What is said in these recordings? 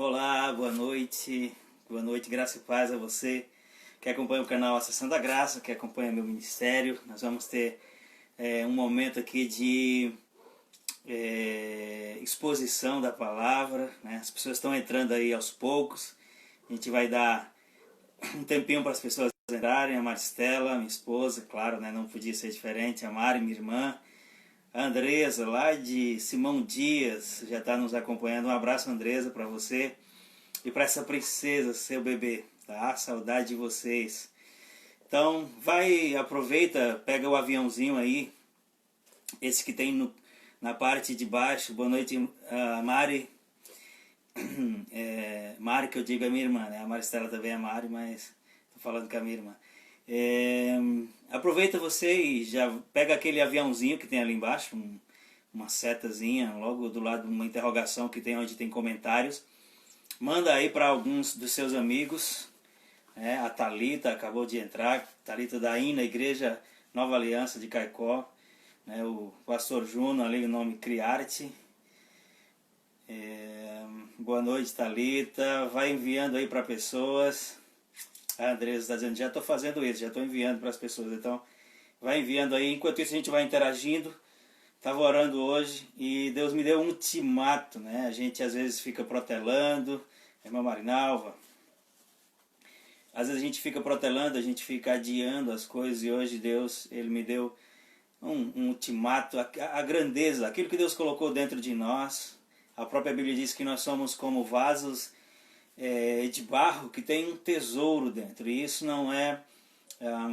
Olá, boa noite, graça e paz a você que acompanha o canal Acessando a Graça, que acompanha meu ministério. Nós vamos ter um momento aqui de exposição da palavra, né? As pessoas estão entrando aí aos poucos, a gente vai dar um tempinho para as pessoas entrarem. A Maristela, minha esposa, claro, né? Não podia ser diferente, a Mari, minha irmã, a Andresa, lá de Simão Dias, já está nos acompanhando. Um abraço, Andresa, para você e para essa princesa, seu bebê, tá? Saudade de vocês. Então, aproveita, pega o aviãozinho aí, esse que tem na parte de baixo. Boa noite, Mari. Mari, que eu digo é minha irmã, né? A Maristela também é Mari, mas tô falando com a minha irmã. Aproveita você e já pega aquele aviãozinho que tem ali embaixo, uma setazinha, logo do lado de uma interrogação que tem onde tem comentários. Manda aí para alguns dos seus amigos. A Thalita acabou de entrar, Thalita da INA, Igreja Nova Aliança de Caicó, né? O pastor Juno ali, o nome Criarte. Boa noite, Thalita. Vai enviando aí para pessoas. A Andresa está dizendo, já estou fazendo isso, já estou enviando para as pessoas. Então, vai enviando aí. Enquanto isso, a gente vai interagindo. Estava orando hoje e Deus me deu um ultimato, né? A gente às vezes fica protelando, irmã Marinalva. Às vezes a gente fica protelando, a gente fica adiando as coisas, e hoje Deus, Ele me deu um ultimato, a grandeza, aquilo que Deus colocou dentro de nós. A própria Bíblia diz que nós somos como vasos de barro que tem um tesouro dentro, e isso não é...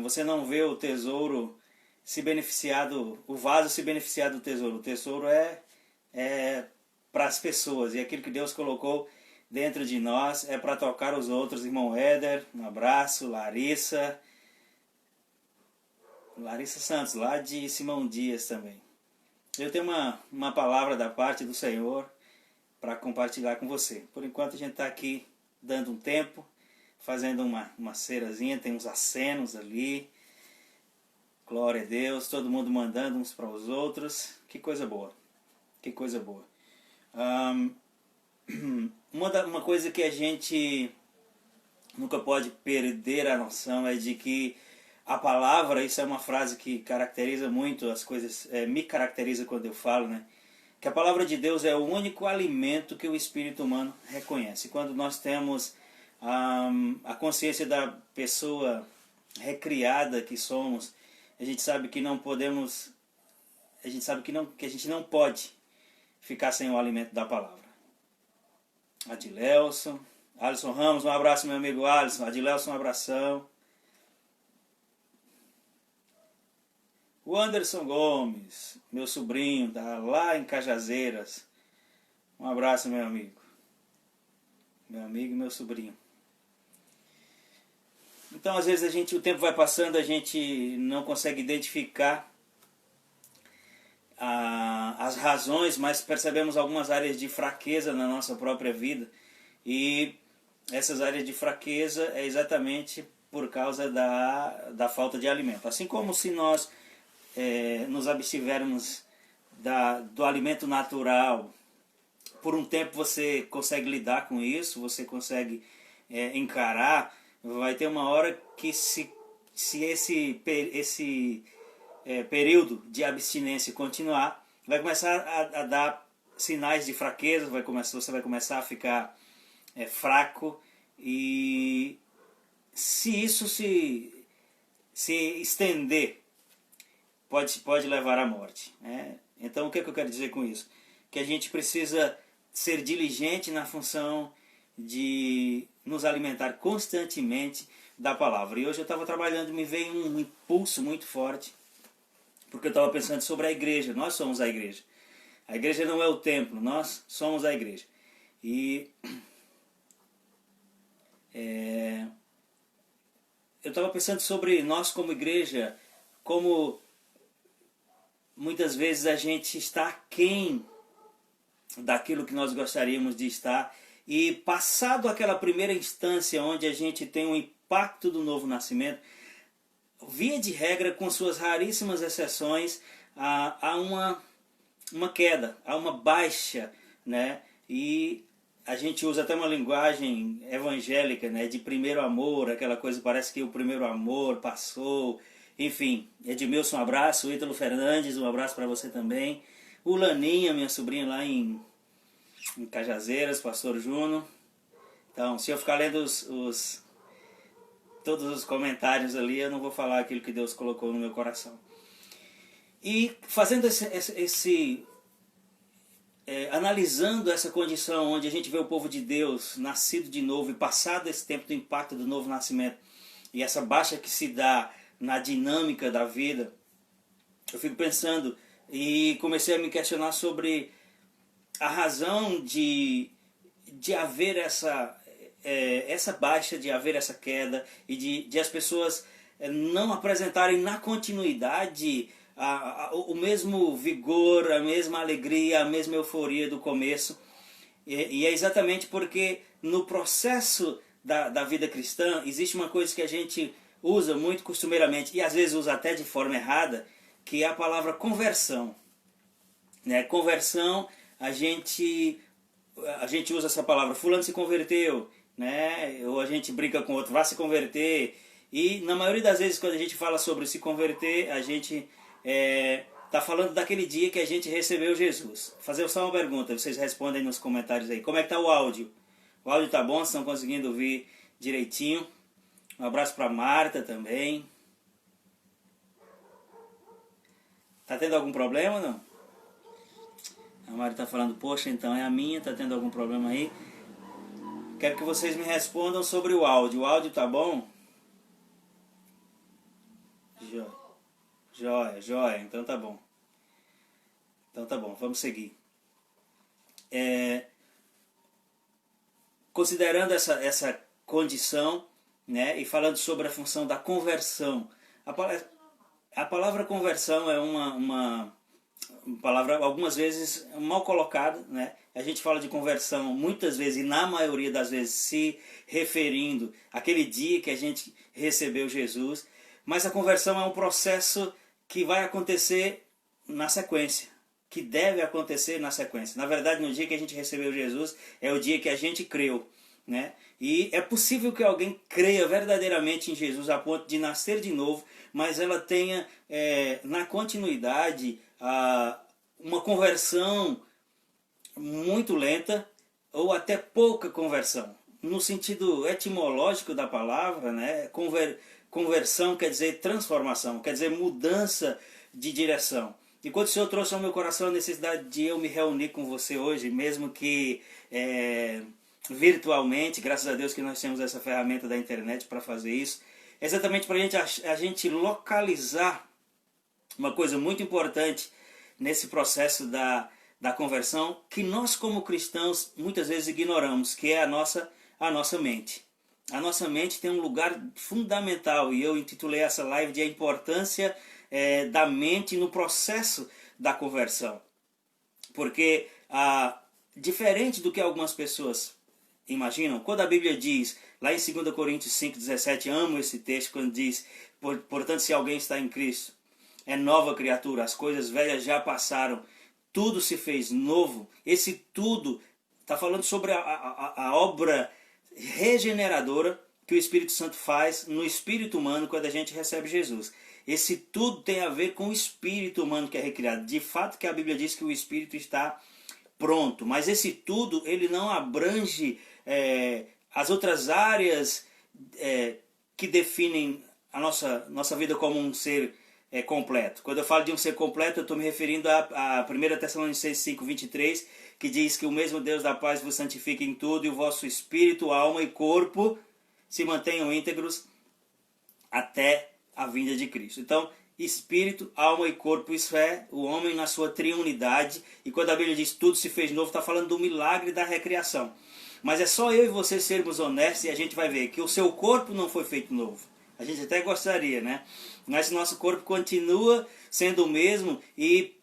você não vê o tesouro se beneficiado, o vaso se beneficiar do tesouro. O tesouro é para as pessoas, e aquilo que Deus colocou dentro de nós é para tocar os outros. Irmão Éder, um abraço. Larissa Santos, lá de Simão Dias também. Eu tenho uma palavra da parte do Senhor para compartilhar com você. Por enquanto a gente está aqui dando um tempo, fazendo uma cerazinha, tem uns acenos ali. Glória a Deus, todo mundo mandando uns para os outros. Que coisa boa, que coisa boa. Uma coisa que a gente nunca pode perder a noção é de que a palavra, isso é uma frase que caracteriza muito as coisas, me caracteriza quando eu falo, né? Que a palavra de Deus é o único alimento que o espírito humano reconhece. Quando nós temos a consciência da pessoa recriada que somos, a gente sabe que não podemos, a gente sabe que a gente não pode ficar sem o alimento da palavra. Adilelson, Alisson Ramos, um abraço, meu amigo Alisson. Adilelson, um abração. O Anderson Gomes, meu sobrinho, tá lá em Cajazeiras. Um abraço, meu amigo. Meu amigo e meu sobrinho. Então, às vezes o tempo vai passando, a gente não consegue identificar as razões, mas percebemos algumas áreas de fraqueza na nossa própria vida, e essas áreas de fraqueza é exatamente por causa da falta de alimento. Assim como se nós nos abstivermos do alimento natural, por um tempo você consegue lidar com isso, você consegue encarar. Vai ter uma hora que se esse período de abstinência continuar, vai começar a dar sinais de fraqueza, você vai começar a ficar fraco, e se isso se estender, pode levar à morte, né? Então, o que eu quero dizer com isso? Que a gente precisa ser diligente na função de nos alimentar constantemente da palavra. E hoje eu estava trabalhando, me veio um impulso muito forte, porque eu estava pensando sobre a igreja. Nós somos a igreja. A igreja não é o templo, nós somos a igreja. E eu estava pensando sobre nós como igreja, como muitas vezes a gente está aquém daquilo que nós gostaríamos de estar, e passado aquela primeira instância onde a gente tem um impacto do novo nascimento, via de regra, com suas raríssimas exceções, há uma queda, há uma baixa, né? E a gente usa até uma linguagem evangélica, né, de primeiro amor, aquela coisa, parece que o primeiro amor passou. Enfim, Edmilson, um abraço. Ítalo Fernandes, um abraço para você também. O Laninha, minha sobrinha lá em Cajazeiras, Pastor Juno. Então, se eu ficar lendo todos os comentários ali, eu não vou falar aquilo que Deus colocou no meu coração. E fazendo analisando essa condição onde a gente vê o povo de Deus nascido de novo e passado esse tempo do impacto do novo nascimento e essa baixa que se dá na dinâmica da vida, eu fico pensando e comecei a me questionar sobre a razão de haver essa baixa, de haver essa queda e de as pessoas não apresentarem na continuidade o mesmo vigor, a mesma alegria, a mesma euforia do começo. E é exatamente porque no processo da vida cristã existe uma coisa que a gente usa muito costumeiramente e às vezes usa até de forma errada, que é a palavra conversão. Né? Conversão, a gente usa essa palavra, fulano se converteu, né? Ou a gente brinca com o outro, vá se converter. E na maioria das vezes quando a gente fala sobre se converter, a gente está falando daquele dia que a gente recebeu Jesus. Vou fazer só uma pergunta, vocês respondem nos comentários aí. Como é que está o áudio? O áudio está bom? Vocês estão conseguindo ouvir direitinho? Um abraço para Marta também. Tá tendo algum problema ou não? A Mari está falando, poxa, então é a minha, tá tendo algum problema aí? Quero que vocês me respondam sobre o áudio. O áudio tá bom? Joia, então tá bom. Então tá bom, vamos seguir. Considerando essa condição, né, e falando sobre a função da conversão. A palavra conversão é uma palavra algumas vezes mal colocada, né? A gente fala de conversão muitas vezes e na maioria das vezes se referindo àquele dia que a gente recebeu Jesus, mas a conversão é um processo que vai acontecer na sequência, que deve acontecer na sequência. Na verdade, no dia que a gente recebeu Jesus é o dia que a gente creu, né? E é possível que alguém creia verdadeiramente em Jesus a ponto de nascer de novo, mas ela tenha na continuidade uma conversão muito lenta ou até pouca conversão. No sentido etimológico da palavra, né? Conversão quer dizer transformação, quer dizer mudança de direção. E quando o Senhor trouxe ao meu coração a necessidade de eu me reunir com você hoje, mesmo que virtualmente, graças a Deus que nós temos essa ferramenta da internet para fazer isso, exatamente para a gente localizar uma coisa muito importante nesse processo da conversão, que nós como cristãos muitas vezes ignoramos, que é a nossa mente. A nossa mente tem um lugar fundamental, e eu intitulei essa live de a importância da mente no processo da conversão. Porque, diferente do que algumas pessoas imaginam, quando a Bíblia diz, lá em 2 Coríntios 5,17, amo esse texto, quando diz, portanto, se alguém está em Cristo, é nova criatura, as coisas velhas já passaram, tudo se fez novo. Esse tudo está falando sobre a obra regeneradora que o Espírito Santo faz no espírito humano quando a gente recebe Jesus. Esse tudo tem a ver com o espírito humano que é recriado. De fato que a Bíblia diz que o espírito está pronto, mas esse tudo ele não abrange as outras áreas que definem a nossa vida como um ser completo. Quando eu falo de um ser completo, eu estou me referindo a 1 Tessalonicenses 5:23, que diz que o mesmo Deus da paz vos santifique em tudo, e o vosso espírito, alma e corpo se mantenham íntegros até a vinda de Cristo. Então, espírito, alma e corpo, isso é o homem na sua triunidade. E quando a Bíblia diz tudo se fez novo, está falando do milagre da recriação. Mas é só eu e você sermos honestos e a gente vai ver que o seu corpo não foi feito novo. A gente até gostaria, né? Mas nosso corpo continua sendo o mesmo e,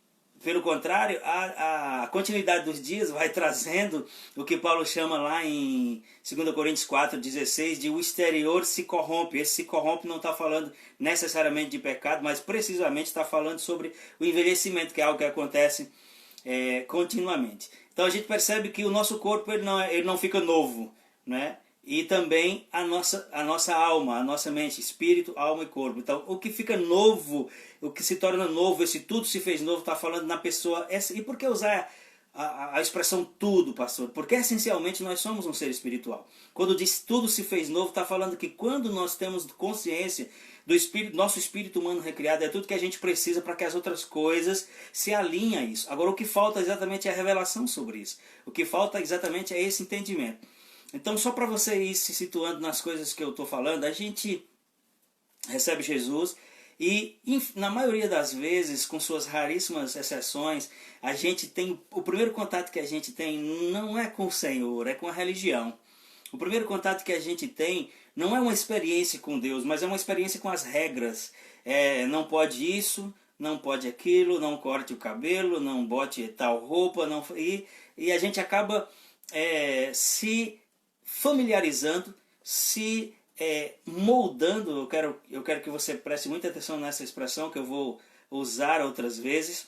pelo contrário, a continuidade dos dias vai trazendo o que Paulo chama lá em 2 Coríntios 4,16 de o exterior se corrompe. Esse se corrompe não está falando necessariamente de pecado, mas precisamente está falando sobre o envelhecimento, que é algo que acontece continuamente. Então a gente percebe que o nosso corpo ele não fica novo, né? E também a nossa alma, a nossa mente, espírito, alma e corpo. Então o que fica novo, o que se torna novo, esse tudo se fez novo, está falando na pessoa. E por que usar a expressão tudo, pastor? Porque essencialmente nós somos um ser espiritual. Quando diz tudo se fez novo, está falando que quando nós temos consciência do espírito, nosso espírito humano recriado, é tudo que a gente precisa para que as outras coisas se alinhem a isso. Agora o que falta exatamente é a revelação sobre isso. O que falta exatamente é esse entendimento. Então, só para você ir se situando nas coisas que eu estou falando, a gente recebe Jesus e, na maioria das vezes, com suas raríssimas exceções, a gente tem, o primeiro contato que a gente tem não é com o Senhor, é com a religião. O primeiro contato que a gente tem não é uma experiência com Deus, mas é uma experiência com as regras. Não pode isso, não pode aquilo, não corte o cabelo, não bote tal roupa, não, e a gente acaba se familiarizando, se moldando. Eu quero que você preste muita atenção nessa expressão que eu vou usar outras vezes.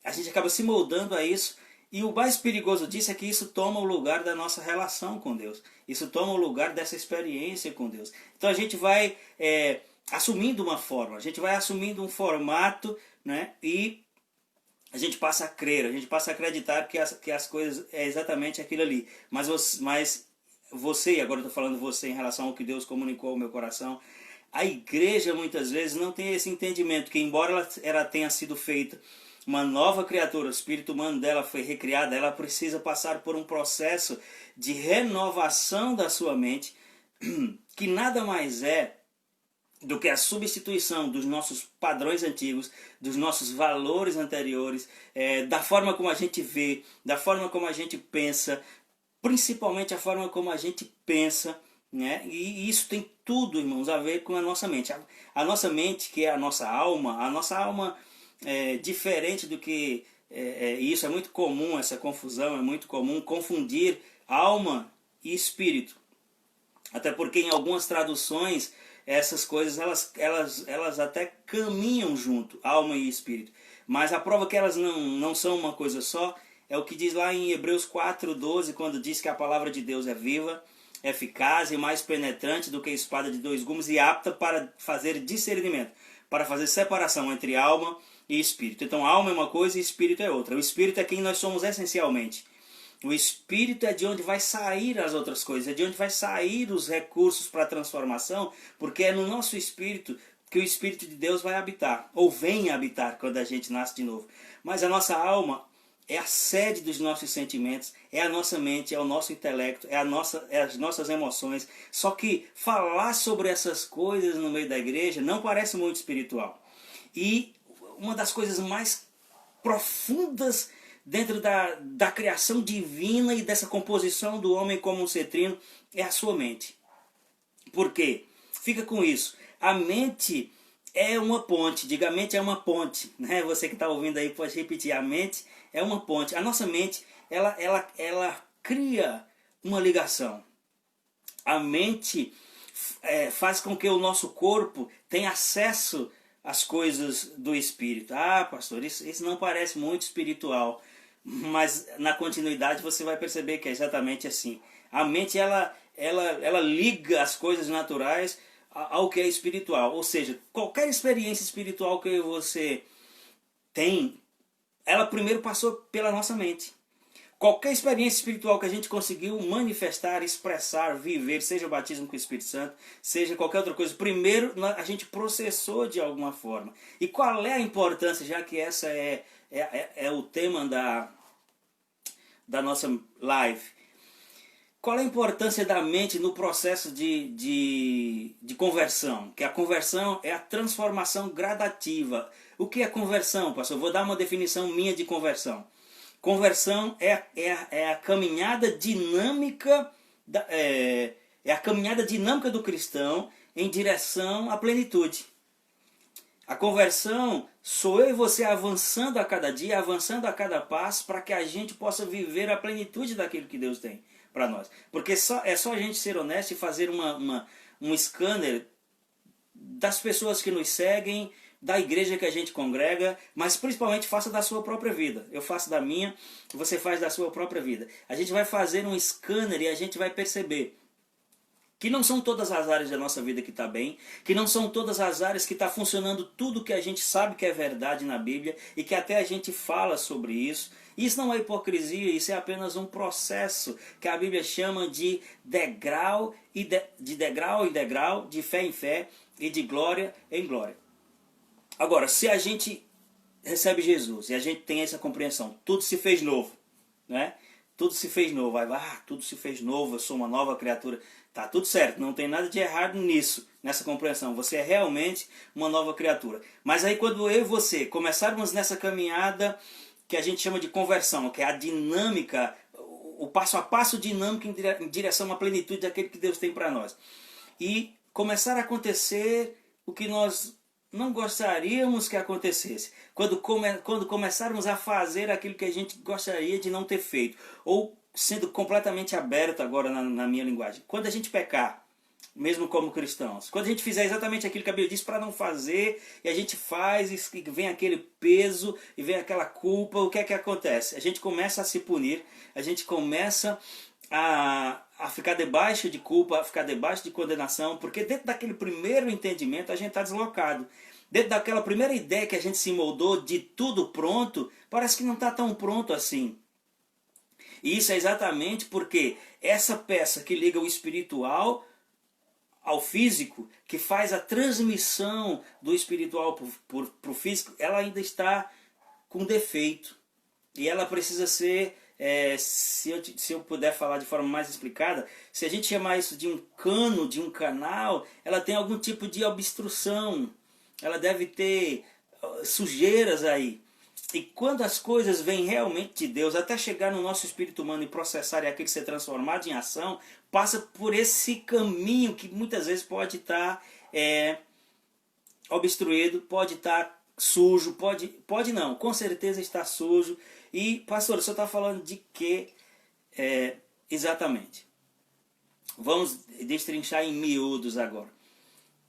A gente acaba se moldando a isso, e o mais perigoso disso é que isso toma o lugar da nossa relação com Deus. Isso toma o lugar dessa experiência com Deus. Então a gente vai assumindo uma forma, a gente vai assumindo um formato, né? E a gente passa a crer, a gente passa a acreditar que as coisas é exatamente aquilo ali. Mas você, e agora eu estou falando você em relação ao que Deus comunicou ao meu coração, a igreja muitas vezes não tem esse entendimento, que embora ela tenha sido feita uma nova criatura, o espírito humano dela foi recriado, ela precisa passar por um processo de renovação da sua mente, que nada mais é do que a substituição dos nossos padrões antigos, dos nossos valores anteriores, da forma como a gente vê, da forma como a gente pensa, principalmente a forma como a gente pensa, né? E isso tem tudo, irmãos, a ver com a nossa mente. A nossa mente, que é a nossa alma é diferente do que isso. É muito comum essa confusão, é muito comum confundir alma e espírito. Até porque em algumas traduções essas coisas elas até caminham junto, alma e espírito. Mas a prova que elas não são uma coisa só é o que diz lá em Hebreus 4:12, quando diz que a palavra de Deus é viva, eficaz e mais penetrante do que a espada de dois gumes e apta para fazer discernimento, para fazer separação entre alma e espírito. Então alma é uma coisa e espírito é outra. O espírito é quem nós somos essencialmente. O espírito é de onde vai sair as outras coisas, é de onde vai sair os recursos para a transformação, porque é no nosso espírito que o Espírito de Deus vai habitar, ou vem habitar quando a gente nasce de novo. Mas a nossa alma é a sede dos nossos sentimentos, é a nossa mente, é o nosso intelecto, é as nossas emoções. Só que falar sobre essas coisas no meio da igreja não parece muito espiritual. E uma das coisas mais profundas dentro da criação divina e dessa composição do homem como um ser trino é a sua mente. Por quê? Fica com isso. A mente é uma ponte. Diga, a mente é uma ponte, né? Você que está ouvindo aí pode repetir. A mente é uma ponte. A nossa mente, ela cria uma ligação. A mente faz com que o nosso corpo tenha acesso às coisas do Espírito. Ah, pastor, isso não parece muito espiritual. Mas na continuidade você vai perceber que é exatamente assim. A mente ela liga as coisas naturais ao que é espiritual. Ou seja, qualquer experiência espiritual que você tem, ela primeiro passou pela nossa mente. Qualquer experiência espiritual que a gente conseguiu manifestar, expressar, viver, seja o batismo com o Espírito Santo, seja qualquer outra coisa, primeiro a gente processou de alguma forma. E qual é a importância, já que essa é o tema da nossa live? Qual é a importância da mente no processo de conversão? Que a conversão é a transformação gradativa. O que é conversão, pastor? Eu vou dar uma definição minha de conversão. Conversão é a caminhada dinâmica a caminhada dinâmica do cristão em direção à plenitude. A conversão sou eu e você avançando a cada dia, avançando a cada passo, para que a gente possa viver a plenitude daquilo que Deus tem para nós. Porque é só a gente ser honesto e fazer um scanner das pessoas que nos seguem, da igreja que a gente congrega, mas principalmente faça da sua própria vida. Eu faço da minha, você faz da sua própria vida. A gente vai fazer um scanner e a gente vai perceber que não são todas as áreas da nossa vida que está bem, que não são todas as áreas que está funcionando tudo que a gente sabe que é verdade na Bíblia e que até a gente fala sobre isso. Isso não é hipocrisia, isso é apenas um processo que a Bíblia chama de degrau degrau em degrau, de fé em fé e de glória em glória. Agora, se a gente recebe Jesus e a gente tem essa compreensão, tudo se fez novo, né? Tudo se fez novo, tudo se fez novo, eu sou uma nova criatura. Tá tudo certo, não tem nada de errado nisso, nessa compreensão. Você é realmente uma nova criatura. Mas aí quando eu e você começarmos nessa caminhada que a gente chama de conversão, que é a dinâmica, o passo a passo dinâmico em direção à plenitude daquele que Deus tem para nós. E começar a acontecer o que nós não gostaríamos que acontecesse. Quando começarmos a fazer aquilo que a gente gostaria de não ter feito. Ou sendo completamente aberto agora na minha linguagem. Quando a gente pecar, mesmo como cristãos, quando a gente fizer exatamente aquilo que a Bíblia diz para não fazer, e a gente faz, e vem aquele peso, e vem aquela culpa, o que é que acontece? A gente começa a se punir, a gente começa a ficar debaixo de culpa, a ficar debaixo de condenação, porque dentro daquele primeiro entendimento a gente está deslocado. Dentro daquela primeira ideia que a gente se moldou de tudo pronto, parece que não está tão pronto assim. E isso é exatamente porque essa peça que liga o espiritual ao físico, que faz a transmissão do espiritual para o físico, ela ainda está com defeito. E ela precisa ser, se eu puder falar de forma mais explicada, se a gente chamar isso de um cano, de um canal, ela tem algum tipo de obstrução. Ela deve ter sujeiras aí. E quando as coisas vêm realmente de Deus, até chegar no nosso espírito humano e processar e aquele ser transformado em ação, passa por esse caminho que muitas vezes pode estar obstruído, pode estar sujo, pode não, com certeza está sujo. E, pastor, o senhor está falando de quê exatamente? Vamos destrinchar em miúdos agora.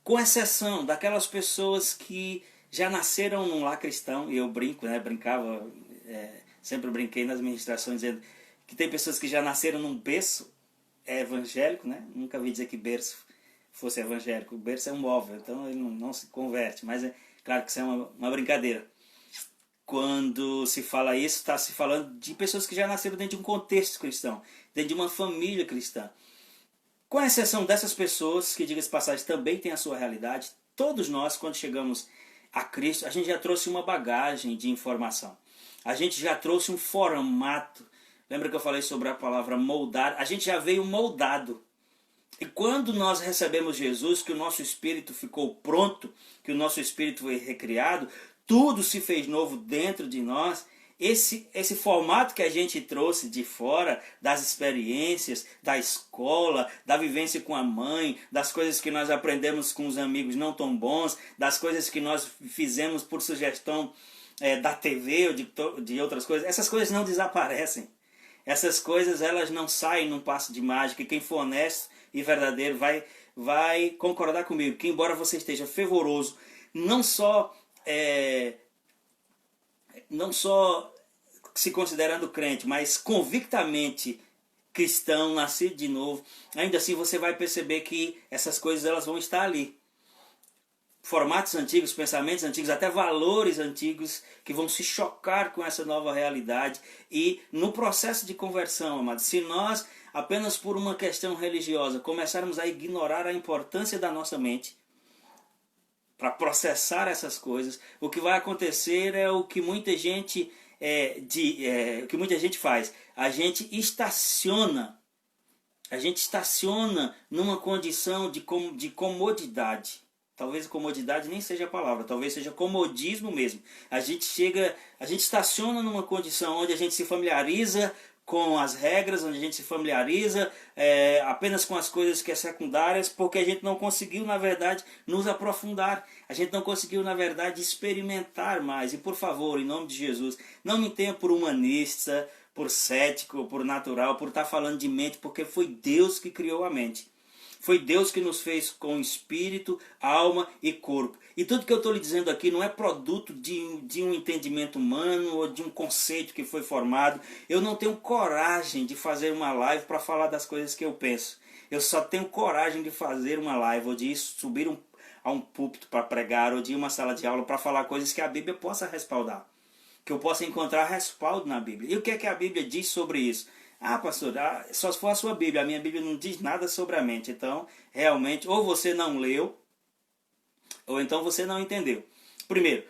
Com exceção daquelas pessoas que já nasceram num lar cristão, e eu brinco, né? Brincava, sempre brinquei nas ministrações dizendo que tem pessoas que já nasceram num berço evangélico, né? Nunca vi dizer que berço fosse evangélico. O berço é um móvel, então ele não se converte, mas é claro que isso é uma brincadeira. Quando se fala isso, está se falando de pessoas que já nasceram dentro de um contexto cristão, dentro de uma família cristã. Com exceção dessas pessoas, que diga-se de passagem, também tem a sua realidade, todos nós, quando chegamos a Cristo, a gente já trouxe uma bagagem de informação. A gente já trouxe um formato. Lembra que eu falei sobre a palavra moldar? A gente já veio moldado. E quando nós recebemos Jesus, que o nosso espírito ficou pronto, que o nosso espírito foi recriado, tudo se fez novo dentro de nós. Esse formato que a gente trouxe de fora, das experiências, da escola, da vivência com a mãe, das coisas que nós aprendemos com os amigos não tão bons, das coisas que nós fizemos por sugestão da TV ou de outras coisas, essas coisas não desaparecem. Essas coisas elas não saem num passo de mágica, e quem for honesto e verdadeiro vai concordar comigo, que embora você esteja fervoroso, não só se considerando crente, mas convictamente cristão, nascido de novo, ainda assim você vai perceber que essas coisas elas vão estar ali. Formatos antigos, pensamentos antigos, até valores antigos que vão se chocar com essa nova realidade. E no processo de conversão, amados, se nós apenas por uma questão religiosa começarmos a ignorar a importância da nossa mente para processar essas coisas, o que vai acontecer é o que muita gente faz. A gente estaciona numa condição de comodidade. Talvez comodidade nem seja a palavra, talvez seja comodismo mesmo. A gente estaciona numa condição onde a gente se familiariza com as regras, onde a gente se familiariza apenas com as coisas que são secundárias, porque a gente não conseguiu, na verdade, nos aprofundar. A gente não conseguiu, na verdade, experimentar mais. E, por favor, em nome de Jesus, não me tenha por humanista, por cético, por natural, por estar falando de mente, porque foi Deus que criou a mente. Foi Deus que nos fez com espírito, alma e corpo. E tudo que eu estou lhe dizendo aqui não é produto de um entendimento humano ou de um conceito que foi formado. Eu não tenho coragem de fazer uma live para falar das coisas que eu penso. Eu só tenho coragem de fazer uma live ou de subir a um púlpito para pregar ou de ir a uma sala de aula para falar coisas que a Bíblia possa respaldar. Que eu possa encontrar respaldo na Bíblia. E o que é que a Bíblia diz sobre isso? Ah, pastor, só se for a sua Bíblia. A minha Bíblia não diz nada sobre a mente. Então, realmente, ou você não leu, ou então você não entendeu. Primeiro,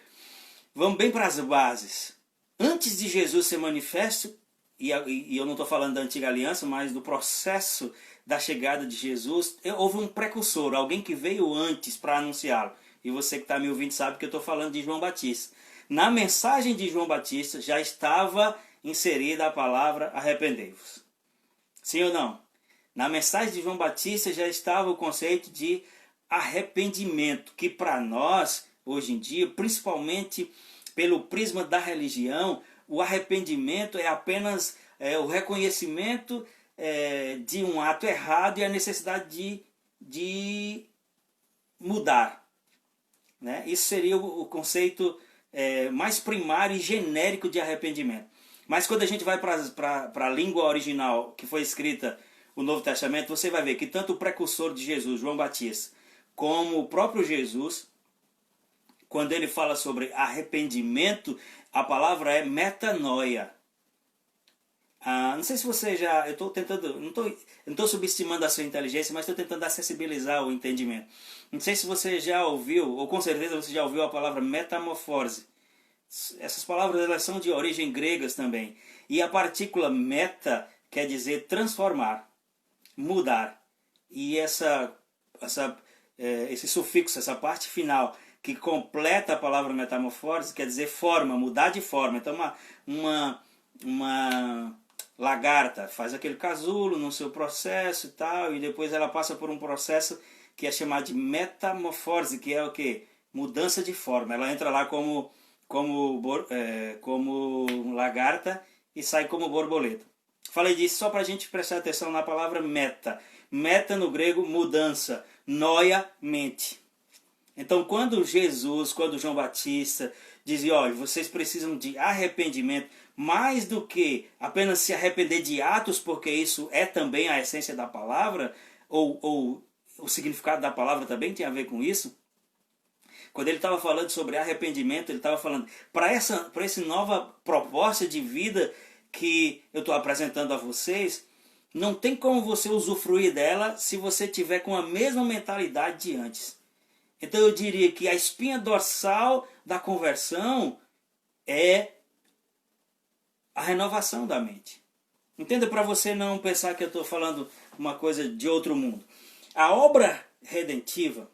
vamos bem para as bases. Antes de Jesus ser manifesto, e eu não estou falando da antiga aliança, mas do processo da chegada de Jesus, houve um precursor, alguém que veio antes para anunciá-lo. E você que está me ouvindo sabe que eu estou falando de João Batista. Na mensagem de João Batista já estava inserida a palavra arrependei-vos. Sim ou não? Na mensagem de João Batista já estava o conceito de arrependimento, que para nós, hoje em dia, principalmente pelo prisma da religião, o arrependimento é apenas o reconhecimento de um ato errado e a necessidade de mudar. Né? Isso seria o conceito mais primário e genérico de arrependimento. Mas quando a gente vai para a língua original que foi escrita o Novo Testamento, você vai ver que tanto o precursor de Jesus, João Batista, como o próprio Jesus, quando ele fala sobre arrependimento, a palavra é metanoia. Não sei se você já... Eu estou tentando... Não estou subestimando a sua inteligência, mas estou tentando acessibilizar o entendimento. Não sei se você já ouviu, ou com certeza você já ouviu a palavra metamorfose. Essas palavras elas são de origem gregas também. E a partícula meta quer dizer transformar, mudar. E esse sufixo, essa parte final que completa a palavra metamorfose, quer dizer forma, mudar de forma. Então uma lagarta faz aquele casulo no seu processo e tal, e depois ela passa por um processo que é chamado de metamorfose, que é o quê? Mudança de forma. Ela entra lá como lagarta e sai como borboleta. Falei disso só para a gente prestar atenção na palavra meta. Meta no grego, mudança. Noia, mente. Então quando João Batista dizia, olha, vocês precisam de arrependimento, mais do que apenas se arrepender de atos, porque isso é também a essência da palavra, ou o significado da palavra também tem a ver com isso. Quando ele estava falando sobre arrependimento, ele estava falando para essa nova proposta de vida que eu estou apresentando a vocês, não tem como você usufruir dela se você tiver com a mesma mentalidade de antes. Então eu diria que a espinha dorsal da conversão é a renovação da mente. Entenda, para você não pensar que eu estou falando uma coisa de outro mundo. A obra redentiva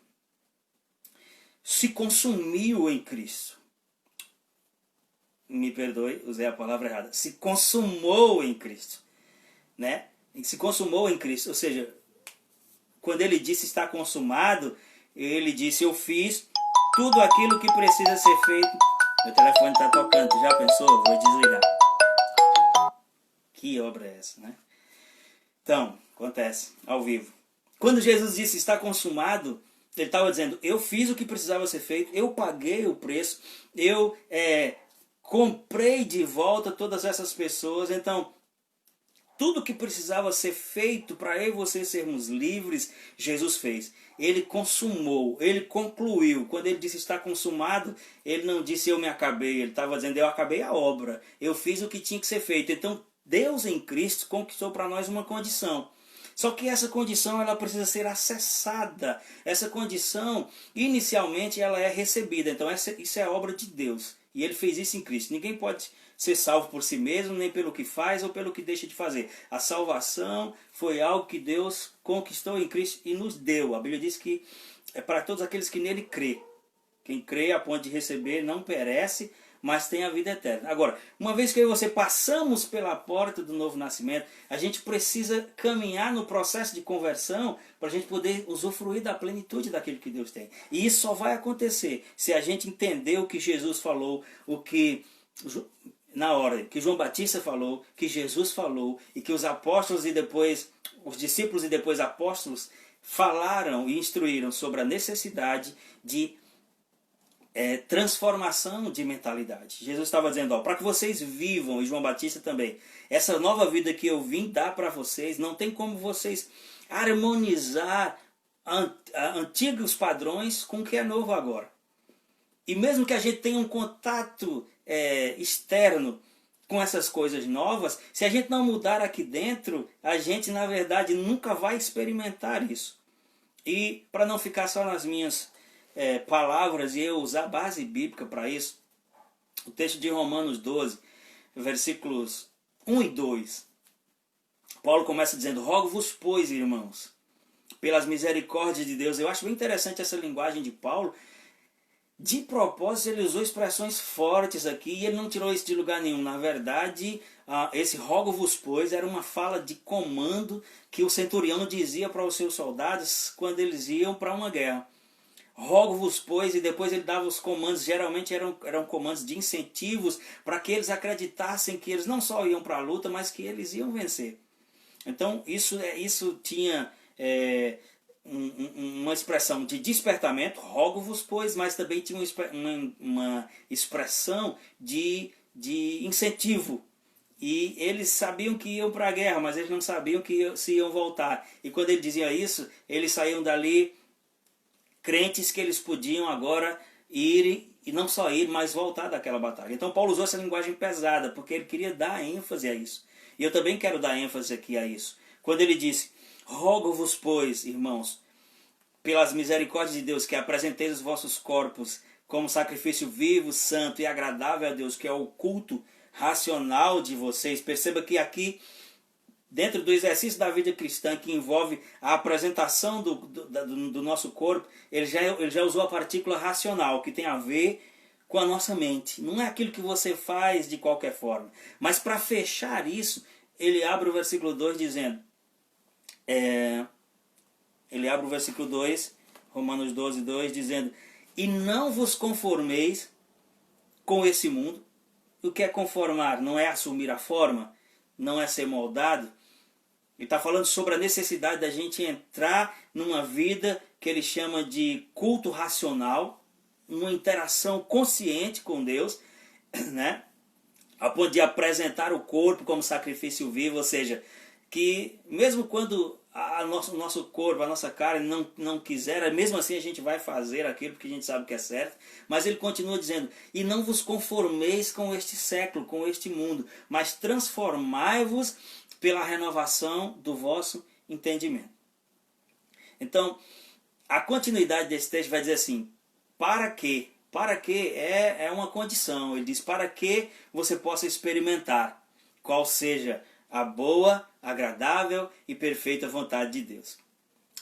se consumiu em Cristo. Me perdoe, usei a palavra errada. Se consumou em Cristo. Né? Se consumou em Cristo. Ou seja, quando ele disse está consumado, ele disse eu fiz tudo aquilo que precisa ser feito. Meu telefone está tocando, já pensou? Vou desligar. Que obra é essa, né? Então, acontece, ao vivo. Quando Jesus disse está consumado, ele estava dizendo, eu fiz o que precisava ser feito, eu paguei o preço, eu comprei de volta todas essas pessoas. Então, tudo que precisava ser feito para eu e você sermos livres, Jesus fez. Ele consumou, ele concluiu. Quando ele disse está consumado, ele não disse eu me acabei, ele estava dizendo eu acabei a obra, eu fiz o que tinha que ser feito. Então, Deus em Cristo conquistou para nós uma condição. Só que essa condição ela precisa ser acessada. Essa condição, inicialmente, ela é recebida. Então isso é a obra de Deus. E Ele fez isso em Cristo. Ninguém pode ser salvo por si mesmo, nem pelo que faz ou pelo que deixa de fazer. A salvação foi algo que Deus conquistou em Cristo e nos deu. A Bíblia diz que é para todos aqueles que nele crê. Quem crê a ponto de receber não perece, mas tem a vida eterna. Agora, uma vez que eu e você passamos pela porta do novo nascimento, a gente precisa caminhar no processo de conversão para a gente poder usufruir da plenitude daquilo que Deus tem. E isso só vai acontecer se a gente entender o que Jesus falou, o que na hora que João Batista falou, que Jesus falou e que os apóstolos e depois os discípulos e depois apóstolos falaram e instruíram sobre a necessidade de transformação de mentalidade. Jesus estava dizendo, para que vocês vivam, e João Batista também, essa nova vida que eu vim dar para vocês, não tem como vocês harmonizar antigos padrões com o que é novo agora. E mesmo que a gente tenha um contato externo com essas coisas novas, se a gente não mudar aqui dentro, a gente na verdade nunca vai experimentar isso. E para não ficar só nas minhas palavras e eu usar base bíblica para isso, o texto de Romanos 12, versículos 1 e 2, Paulo começa dizendo, rogo-vos, pois, irmãos, pelas misericórdias de Deus. Eu acho bem interessante essa linguagem de Paulo. De propósito, ele usou expressões fortes aqui e ele não tirou isso de lugar nenhum. Na verdade, esse rogo-vos, pois, era uma fala de comando que o centurião dizia para os seus soldados quando eles iam para uma guerra. Rogo-vos, pois, e depois ele dava os comandos, geralmente eram comandos de incentivos para que eles acreditassem que eles não só iam para a luta, mas que eles iam vencer. Então, isso tinha uma expressão de despertamento, rogo-vos, pois, mas também tinha uma expressão de incentivo. E eles sabiam que iam para a guerra, mas eles não sabiam se iam voltar. E quando ele dizia isso, eles saíam dali crentes que eles podiam agora ir, e não só ir, mas voltar daquela batalha. Então Paulo usou essa linguagem pesada, porque ele queria dar ênfase a isso. E eu também quero dar ênfase aqui a isso. Quando ele disse, rogo-vos, pois, irmãos, pelas misericórdias de Deus, que apresenteis os vossos corpos como sacrifício vivo, santo e agradável a Deus, que é o culto racional de vocês. Perceba que aqui, dentro do exercício da vida cristã, que envolve a apresentação do nosso corpo, ele já usou a partícula racional, que tem a ver com a nossa mente. Não é aquilo que você faz de qualquer forma. Mas para fechar isso, ele abre o versículo 2 dizendo, ele abre o versículo 2, Romanos 12, 2, dizendo, e não vos conformeis com esse mundo. O que é conformar? Não é assumir a forma, não é ser moldado. Ele está falando sobre a necessidade da gente entrar numa vida que ele chama de culto racional, uma interação consciente com Deus, né? A ponto de apresentar o corpo como sacrifício vivo, ou seja, que mesmo quando o nosso corpo, a nossa carne não quiser, mesmo assim a gente vai fazer aquilo porque a gente sabe que é certo, mas ele continua dizendo, e não vos conformeis com este século, com este mundo, mas transformai-vos pela renovação do vosso entendimento. Então, a continuidade desse texto vai dizer assim, para que é uma condição, ele diz, para que você possa experimentar qual seja a boa, agradável e perfeita vontade de Deus.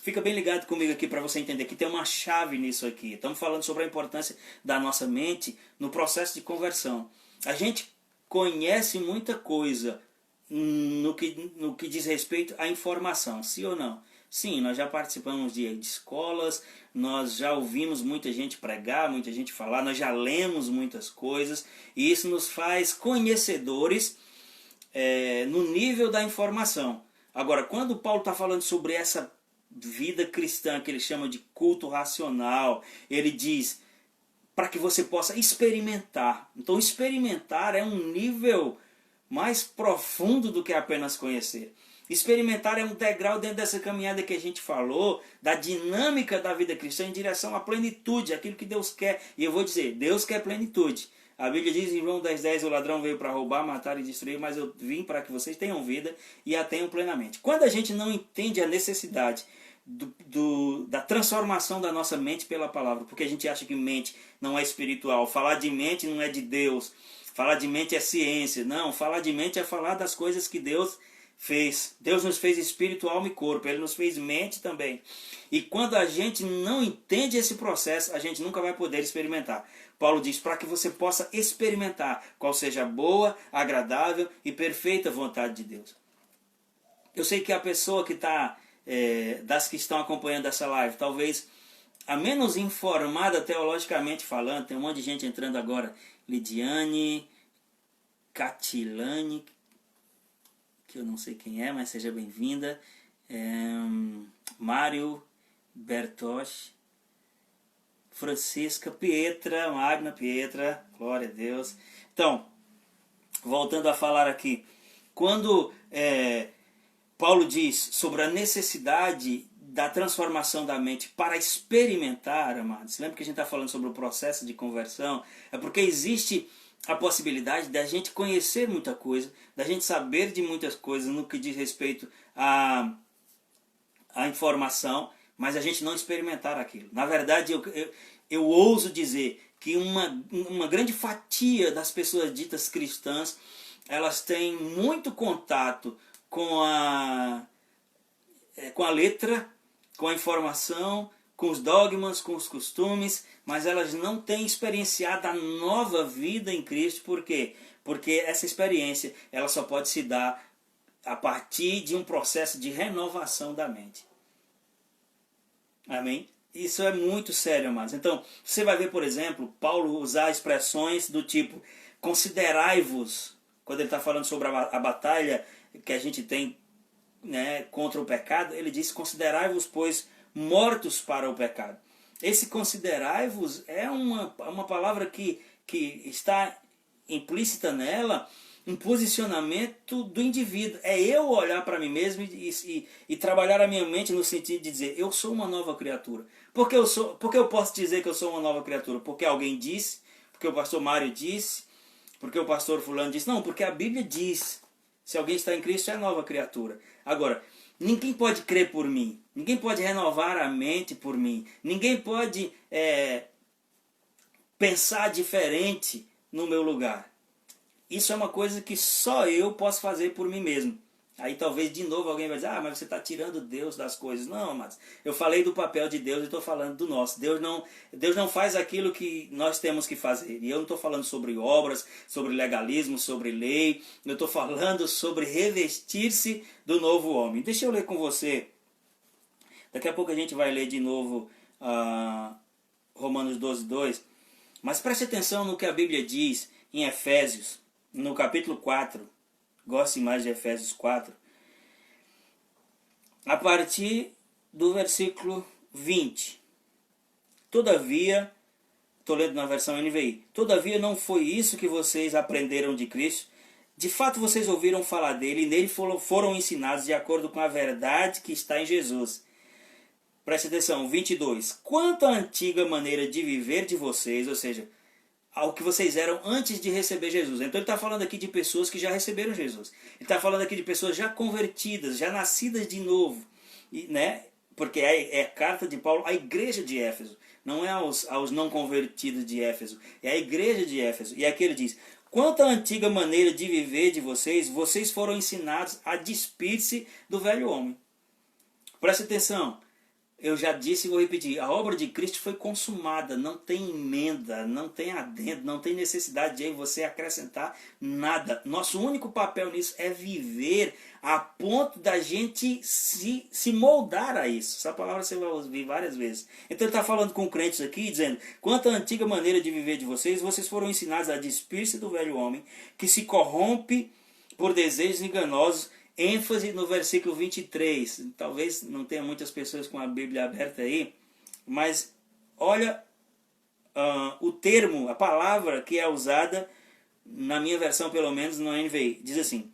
Fica bem ligado comigo aqui para você entender que tem uma chave nisso aqui. Estamos falando sobre a importância da nossa mente no processo de conversão. A gente conhece muita coisa no que diz respeito à informação, sim ou não? Sim, nós já participamos de escolas, nós já ouvimos muita gente pregar, muita gente falar, nós já lemos muitas coisas, e isso nos faz conhecedores no nível da informação. Agora, quando Paulo está falando sobre essa vida cristã que ele chama de culto racional, ele diz para que você possa experimentar. Então, experimentar é um nível mais profundo do que apenas conhecer. Experimentar é um degrau dentro dessa caminhada que a gente falou, da dinâmica da vida cristã em direção à plenitude, aquilo que Deus quer. E eu vou dizer, Deus quer plenitude. A Bíblia diz em João 10,10, o ladrão veio para roubar, matar e destruir, mas eu vim para que vocês tenham vida e a tenham plenamente. Quando a gente não entende a necessidade da transformação da nossa mente pela palavra, porque a gente acha que mente não é espiritual, falar de mente não é de Deus, falar de mente é ciência. Não, falar de mente é falar das coisas que Deus fez. Deus nos fez espírito, alma e corpo. Ele nos fez mente também. E quando a gente não entende esse processo, a gente nunca vai poder experimentar. Paulo diz, para que você possa experimentar qual seja a boa, agradável e perfeita vontade de Deus. Eu sei que a pessoa que está, das que estão acompanhando essa live, talvez a menos informada teologicamente falando, tem um monte de gente entrando agora, Lidiane, Catilane, que eu não sei quem é, mas seja bem-vinda, Mário, Bertoche, Francisca, Pietra, Magna Pietra, glória a Deus. Então, voltando a falar aqui, quando Paulo diz sobre a necessidade da transformação da mente para experimentar, amados, lembra que a gente está falando sobre o processo de conversão? É porque existe a possibilidade da gente conhecer muita coisa, da gente saber de muitas coisas no que diz respeito à informação, mas a gente não experimentar aquilo. Na verdade, eu ouso dizer que uma grande fatia das pessoas ditas cristãs, elas têm muito contato com a letra, com a informação, com os dogmas, com os costumes, mas elas não têm experienciado a nova vida em Cristo. Por quê? Porque essa experiência ela só pode se dar a partir de um processo de renovação da mente. Amém? Isso é muito sério, amados. Então, você vai ver, por exemplo, Paulo usar expressões do tipo considerai-vos, quando ele está falando sobre a batalha que a gente tem, né, contra o pecado, ele diz considerai-vos, pois, mortos para o pecado. Esse considerai-vos é uma palavra que está implícita nela um posicionamento do indivíduo. É eu olhar para mim mesmo e trabalhar a minha mente no sentido de dizer, eu sou uma nova criatura. Por que eu posso dizer que eu sou uma nova criatura? Porque alguém disse, porque o pastor Mário disse, porque o pastor fulano disse. Não, porque a Bíblia diz. Se alguém está em Cristo é nova criatura. Agora, ninguém pode crer por mim. Ninguém pode renovar a mente por mim. Ninguém pode pensar diferente no meu lugar. Isso é uma coisa que só eu posso fazer por mim mesmo. Aí talvez de novo alguém vai dizer, mas você está tirando Deus das coisas. Não, mas eu falei do papel de Deus e estou falando do nosso. Deus não faz aquilo que nós temos que fazer. E eu não estou falando sobre obras, sobre legalismo, sobre lei. Eu estou falando sobre revestir-se do novo homem. Deixa eu ler com você. Daqui a pouco a gente vai ler de novo Romanos 12, 2. Mas preste atenção no que a Bíblia diz em Efésios, no capítulo 4. Goste mais de Efésios 4. A partir do versículo 20. Todavia, estou lendo na versão NVI. Todavia não foi isso que vocês aprenderam de Cristo. De fato vocês ouviram falar dele e nele foram ensinados de acordo com a verdade que está em Jesus. Preste atenção, 22. Quanto à antiga maneira de viver de vocês, ou seja, ao que vocês eram antes de receber Jesus. Então ele está falando aqui de pessoas que já receberam Jesus. Ele está falando aqui de pessoas já convertidas, já nascidas de novo. Né? Porque é a carta de Paulo à igreja de Éfeso. Não é aos não convertidos de Éfeso. É a igreja de Éfeso. E aqui ele diz, quanto à antiga maneira de viver de vocês, vocês foram ensinados a despir-se do velho homem. Preste atenção. Eu já disse e vou repetir, a obra de Cristo foi consumada, não tem emenda, não tem adendo, não tem necessidade de você acrescentar nada. Nosso único papel nisso é viver a ponto da gente se moldar a isso. Essa palavra você vai ouvir várias vezes. Então ele está falando com crentes aqui, dizendo, quanto à antiga maneira de viver de vocês, vocês foram ensinados a despir-se do velho homem, que se corrompe por desejos enganosos, ênfase no versículo 23. Talvez não tenha muitas pessoas com a Bíblia aberta aí, mas olha o termo, a palavra que é usada, na minha versão pelo menos, no NVI. Diz assim,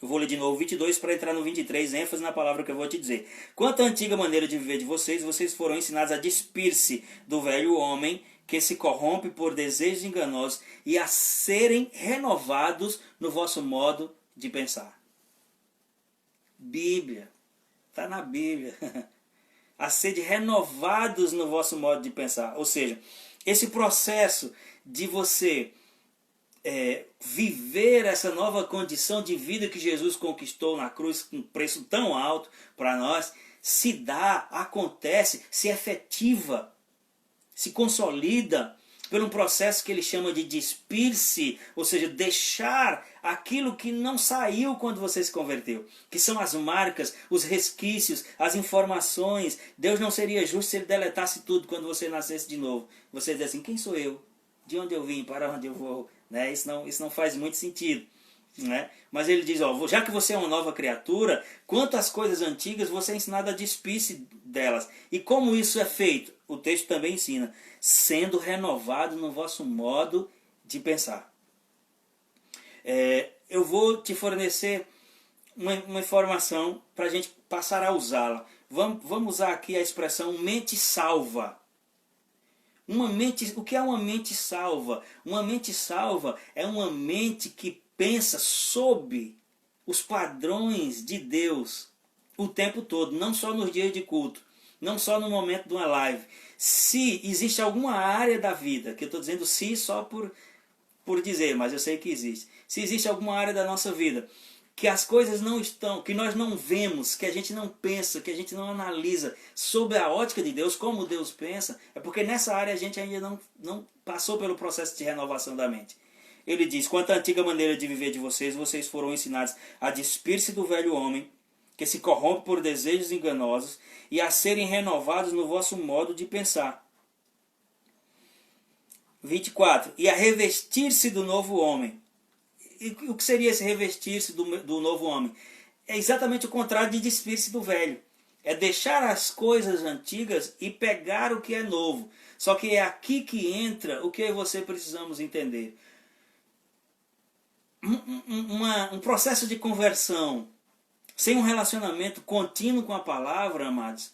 eu vou ler de novo 22 para entrar no 23, ênfase na palavra que eu vou te dizer. Quanto à antiga maneira de viver de vocês, vocês foram ensinados a despir-se do velho homem, que se corrompe por desejos enganosos, e a serem renovados no vosso modo de pensar. Bíblia, está na Bíblia, a ser renovados no vosso modo de pensar. Ou seja, esse processo de você viver essa nova condição de vida que Jesus conquistou na cruz com um preço tão alto para nós, se dá, acontece, se efetiva, se consolida por um processo que ele chama de despir-se, ou seja, deixar aquilo que não saiu quando você se converteu, que são as marcas, os resquícios, as informações. Deus não seria justo se ele deletasse tudo quando você nascesse de novo. Você diz assim, quem sou eu? De onde eu vim? Para onde eu vou? Né? Isso não faz muito sentido. né? Mas ele diz, ó, já que você é uma nova criatura, quanto às coisas antigas, você é ensinado a despir-se delas. E como isso é feito? O texto também ensina, sendo renovado no vosso modo de pensar. Eu vou te fornecer uma informação para a gente passar a usá-la. Vamos usar aqui a expressão mente salva. O que é uma mente salva? Uma mente salva é uma mente que pensa sob os padrões de Deus o tempo todo, não só nos dias de culto, não só no momento de uma live. Se existe alguma área da vida, que eu estou dizendo se só por dizer, mas eu sei que existe. Se existe alguma área da nossa vida que as coisas não estão, que nós não vemos, que a gente não pensa, que a gente não analisa sob a ótica de Deus, como Deus pensa, é porque nessa área a gente ainda não passou pelo processo de renovação da mente. Ele diz, quanto à antiga maneira de viver de vocês, vocês foram ensinados a despir-se do velho homem, que se corrompe por desejos enganosos, e a serem renovados no vosso modo de pensar. 24. E a revestir-se do novo homem. E o que seria esse revestir-se do novo homem? É exatamente o contrário de despir-se do velho. É deixar as coisas antigas e pegar o que é novo. Só que é aqui que entra o que eu e você precisamos entender. Um processo de conversão sem um relacionamento contínuo com a palavra, amados,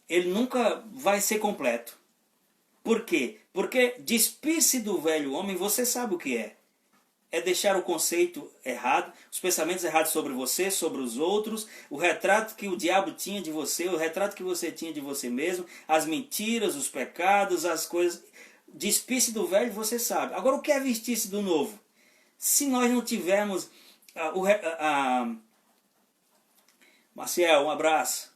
ele nunca vai ser completo. Por quê? Porque despir-se do velho homem, você sabe o que é. É deixar o conceito errado, os pensamentos errados sobre você, sobre os outros, o retrato que o diabo tinha de você, o retrato que você tinha de você mesmo, as mentiras, os pecados, as coisas. Despir-se do velho, você sabe. Agora, o que é vestir-se do novo? Se nós não tivermos... Marcel, um abraço.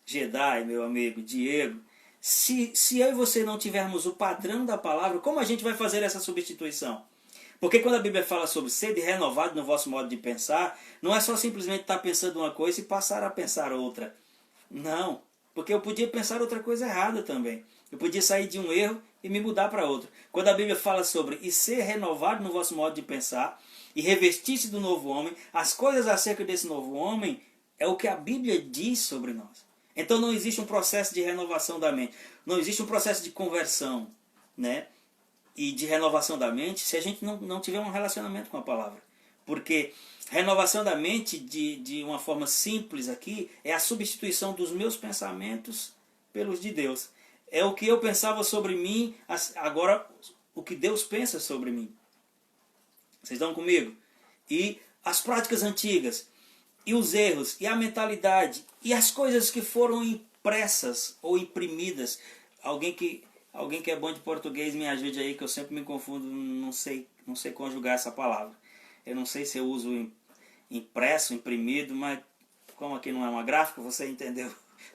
Jedi, meu amigo, Diego. Se eu e você não tivermos o padrão da palavra, como a gente vai fazer essa substituição? Porque quando a Bíblia fala sobre ser renovado no vosso modo de pensar, não é só simplesmente estar pensando uma coisa e passar a pensar outra. Não, porque eu podia pensar outra coisa errada também. Eu podia sair de um erro e me mudar para outro. Quando a Bíblia fala sobre e ser renovado no vosso modo de pensar e revestir-se do novo homem, as coisas acerca desse novo homem é o que a Bíblia diz sobre nós. Então não existe um processo de renovação da mente, não existe um processo de conversão, né? E de renovação da mente se a gente não tiver um relacionamento com a palavra. Porque renovação da mente, de uma forma simples aqui, é a substituição dos meus pensamentos pelos de Deus. É o que eu pensava sobre mim, agora o que Deus pensa sobre mim. Vocês estão comigo? E as práticas antigas, e os erros, e a mentalidade, e as coisas que foram impressas ou imprimidas. Alguém que é bom de português me ajude aí, que eu sempre me confundo, não sei conjugar essa palavra. Eu não sei se eu uso impresso, imprimido, mas como aqui não é uma gráfica, você entendeu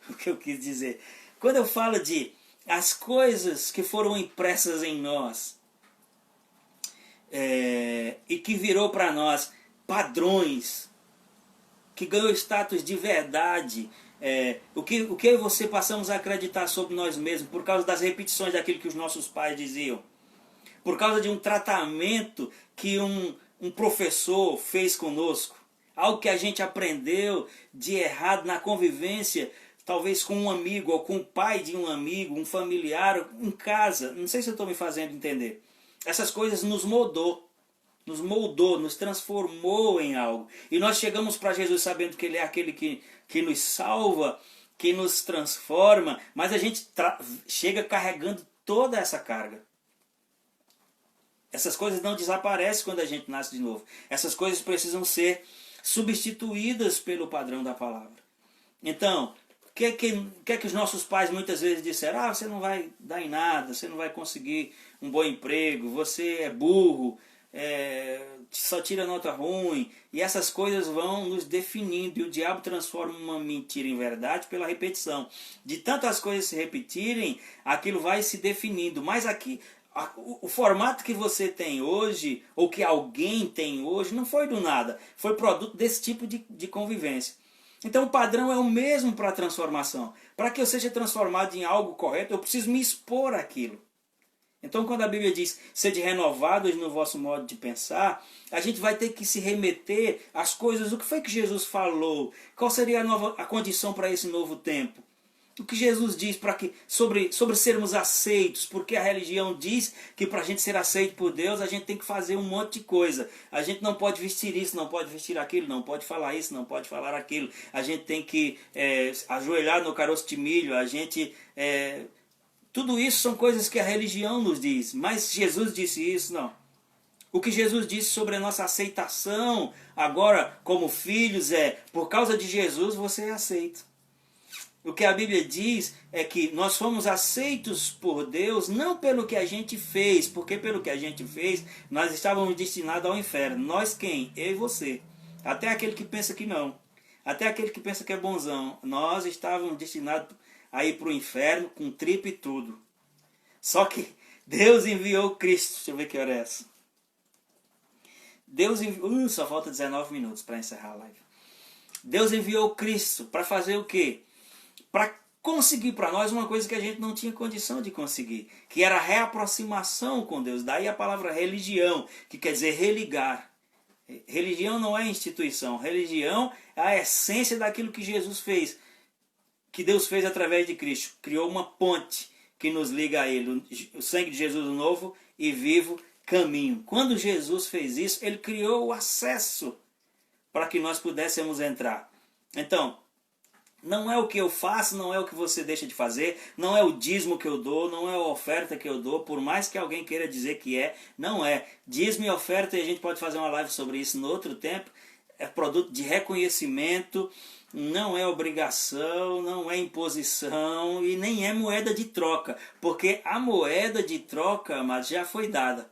o que eu quis dizer. Quando eu falo de as coisas que foram impressas em nós, e que virou para nós padrões, que ganhou status de verdade, o que eu e você passamos a acreditar sobre nós mesmos por causa das repetições daquilo que os nossos pais diziam, por causa de um tratamento que um professor fez conosco, algo que a gente aprendeu de errado na convivência, talvez com um amigo ou com o pai de um amigo, um familiar, em casa. Não sei se eu estou me fazendo entender. Essas coisas nos moldou, nos transformou em algo. E nós chegamos para Jesus sabendo que Ele é aquele que nos salva, que nos transforma, mas a gente chega carregando toda essa carga. Essas coisas não desaparecem quando a gente nasce de novo. Essas coisas precisam ser substituídas pelo padrão da palavra. Então, o que é que os nossos pais muitas vezes disseram? Você não vai dar em nada, você não vai conseguir um bom emprego, você é burro, só tira nota ruim. E essas coisas vão nos definindo, e o diabo transforma uma mentira em verdade pela repetição. De tanto as coisas se repetirem, aquilo vai se definindo. Mas aqui, o formato que você tem hoje, ou que alguém tem hoje, não foi do nada, foi produto desse tipo de convivência. Então o padrão é o mesmo para a transformação. Para que eu seja transformado em algo correto, eu preciso me expor àquilo. Então, quando a Bíblia diz, sede renovados no vosso modo de pensar, a gente vai ter que se remeter às coisas, o que foi que Jesus falou, qual seria a condição para esse novo tempo. O que Jesus diz sobre sermos aceitos, porque a religião diz que para a gente ser aceito por Deus, a gente tem que fazer um monte de coisa. A gente não pode vestir isso, não pode vestir aquilo, não pode falar isso, não pode falar aquilo. A gente tem que ajoelhar no caroço de milho, tudo isso são coisas que a religião nos diz, mas Jesus disse isso, não. O que Jesus disse sobre a nossa aceitação agora como filhos por causa de Jesus você é aceito. O que a Bíblia diz é que nós fomos aceitos por Deus não pelo que a gente fez, porque pelo que a gente fez nós estávamos destinados ao inferno. Nós quem? Eu e você. Até aquele que pensa que não. Até aquele que pensa que é bonzão. Nós estávamos destinados a ir para o inferno com tripa e tudo. Só que Deus enviou Cristo. Deixa eu ver que hora é essa. Deus enviou... só falta 19 minutos para encerrar a live. Deus enviou Cristo para fazer o quê? Para conseguir para nós uma coisa que a gente não tinha condição de conseguir, que era a reaproximação com Deus. Daí a palavra religião, que quer dizer religar. Religião não é instituição, religião é a essência daquilo que Jesus fez, que Deus fez através de Cristo. Criou uma ponte que nos liga a Ele, o sangue de Jesus, o novo e vivo caminho. Quando Jesus fez isso, Ele criou o acesso para que nós pudéssemos entrar. Então, não é o que eu faço, não é o que você deixa de fazer, não é o dízimo que eu dou, não é a oferta que eu dou, por mais que alguém queira dizer que não é. Dízimo e oferta, e a gente pode fazer uma live sobre isso no outro tempo, é produto de reconhecimento, não é obrigação, não é imposição e nem é moeda de troca, porque a moeda de troca, mas já foi dada.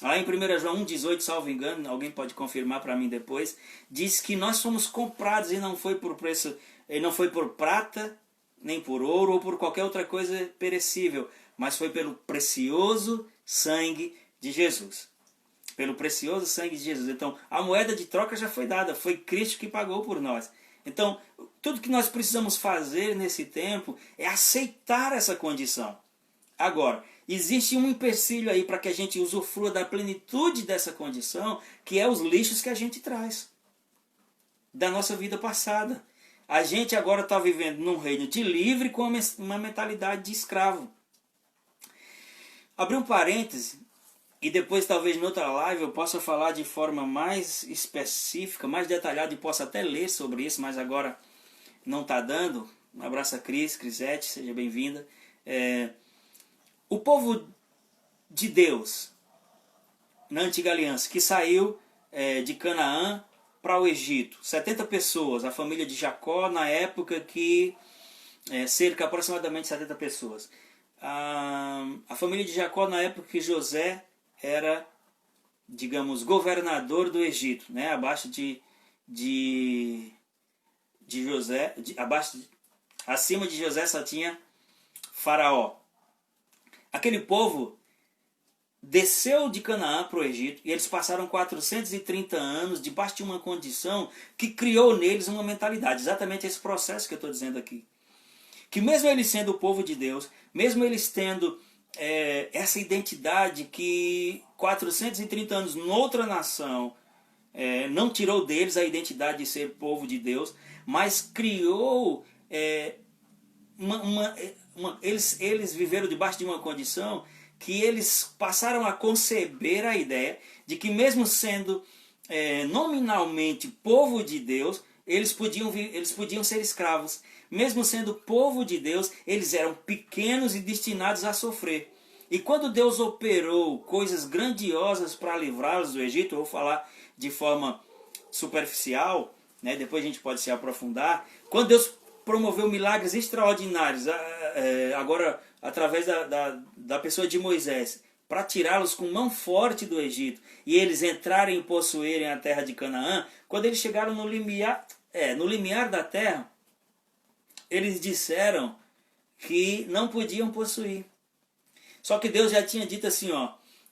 Lá em 1 João 1,18, salvo engano, alguém pode confirmar para mim depois, diz que nós fomos comprados e não foi por preço, e não foi por prata, nem por ouro ou por qualquer outra coisa perecível, mas foi pelo precioso sangue de Jesus. Pelo precioso sangue de Jesus. Então, a moeda de troca já foi dada, foi Cristo que pagou por nós. Então, tudo que nós precisamos fazer nesse tempo é aceitar essa condição. Agora, existe um empecilho aí para que a gente usufrua da plenitude dessa condição, que é os lixos que a gente traz da nossa vida passada. A gente agora está vivendo num reino de livre com uma mentalidade de escravo. Abrir um parêntese, e depois talvez em outra live eu possa falar de forma mais específica, mais detalhada, e possa até ler sobre isso, mas agora não está dando. Um abraço a Crisete, seja bem-vinda. O povo de Deus, na Antiga Aliança, que saiu de Canaã para o Egito, 70 pessoas, a família de Jacó, na época que cerca aproximadamente 70 pessoas. A família de Jacó, na época que José era, digamos, governador do Egito, né? Abaixo de José, acima de José só tinha Faraó. Aquele povo desceu de Canaã para o Egito e eles passaram 430 anos debaixo de uma condição que criou neles uma mentalidade, exatamente esse processo que eu estou dizendo aqui. Que mesmo eles sendo o povo de Deus, mesmo eles tendo essa identidade que 430 anos noutra nação não tirou deles a identidade de ser povo de Deus, mas criou eles viveram debaixo de uma condição que eles passaram a conceber a ideia de que mesmo sendo nominalmente povo de Deus, eles podiam ser escravos. Mesmo sendo povo de Deus, eles eram pequenos e destinados a sofrer. E quando Deus operou coisas grandiosas para livrá-los do Egito, eu vou falar de forma superficial, né? Depois a gente pode se aprofundar. Quando Deus promoveu milagres extraordinários, agora através da pessoa de Moisés, para tirá-los com mão forte do Egito, e eles entrarem e possuírem a terra de Canaã, quando eles chegaram no limiar da terra, eles disseram que não podiam possuir. Só que Deus já tinha dito assim,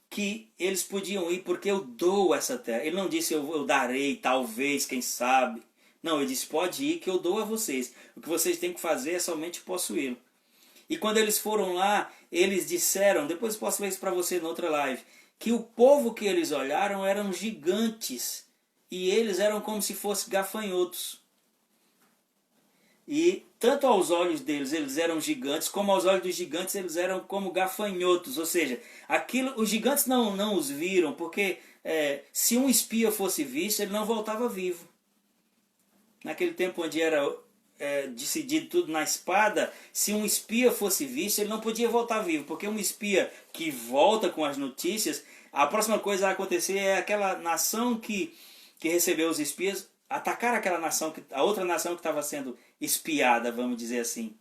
que eles podiam ir porque eu dou essa terra. Ele não disse eu darei, talvez, quem sabe. Não, ele disse pode ir que eu dou a vocês. O que vocês têm que fazer é somente possuí-lo. E quando eles foram lá, eles disseram, depois posso ler isso para você em outra live, que o povo que eles olharam eram gigantes. E eles eram como se fossem gafanhotos. E tanto aos olhos deles eles eram gigantes, como aos olhos dos gigantes eles eram como gafanhotos. Ou seja, os gigantes não os viram, porque se um espia fosse visto, ele não voltava vivo. Naquele tempo onde era decidido tudo na espada, se um espia fosse visto, ele não podia voltar vivo, porque um espia que volta com as notícias, a próxima coisa a acontecer é aquela nação que recebeu os espias atacar aquela nação, a outra nação que estava sendo espiada, vamos dizer assim.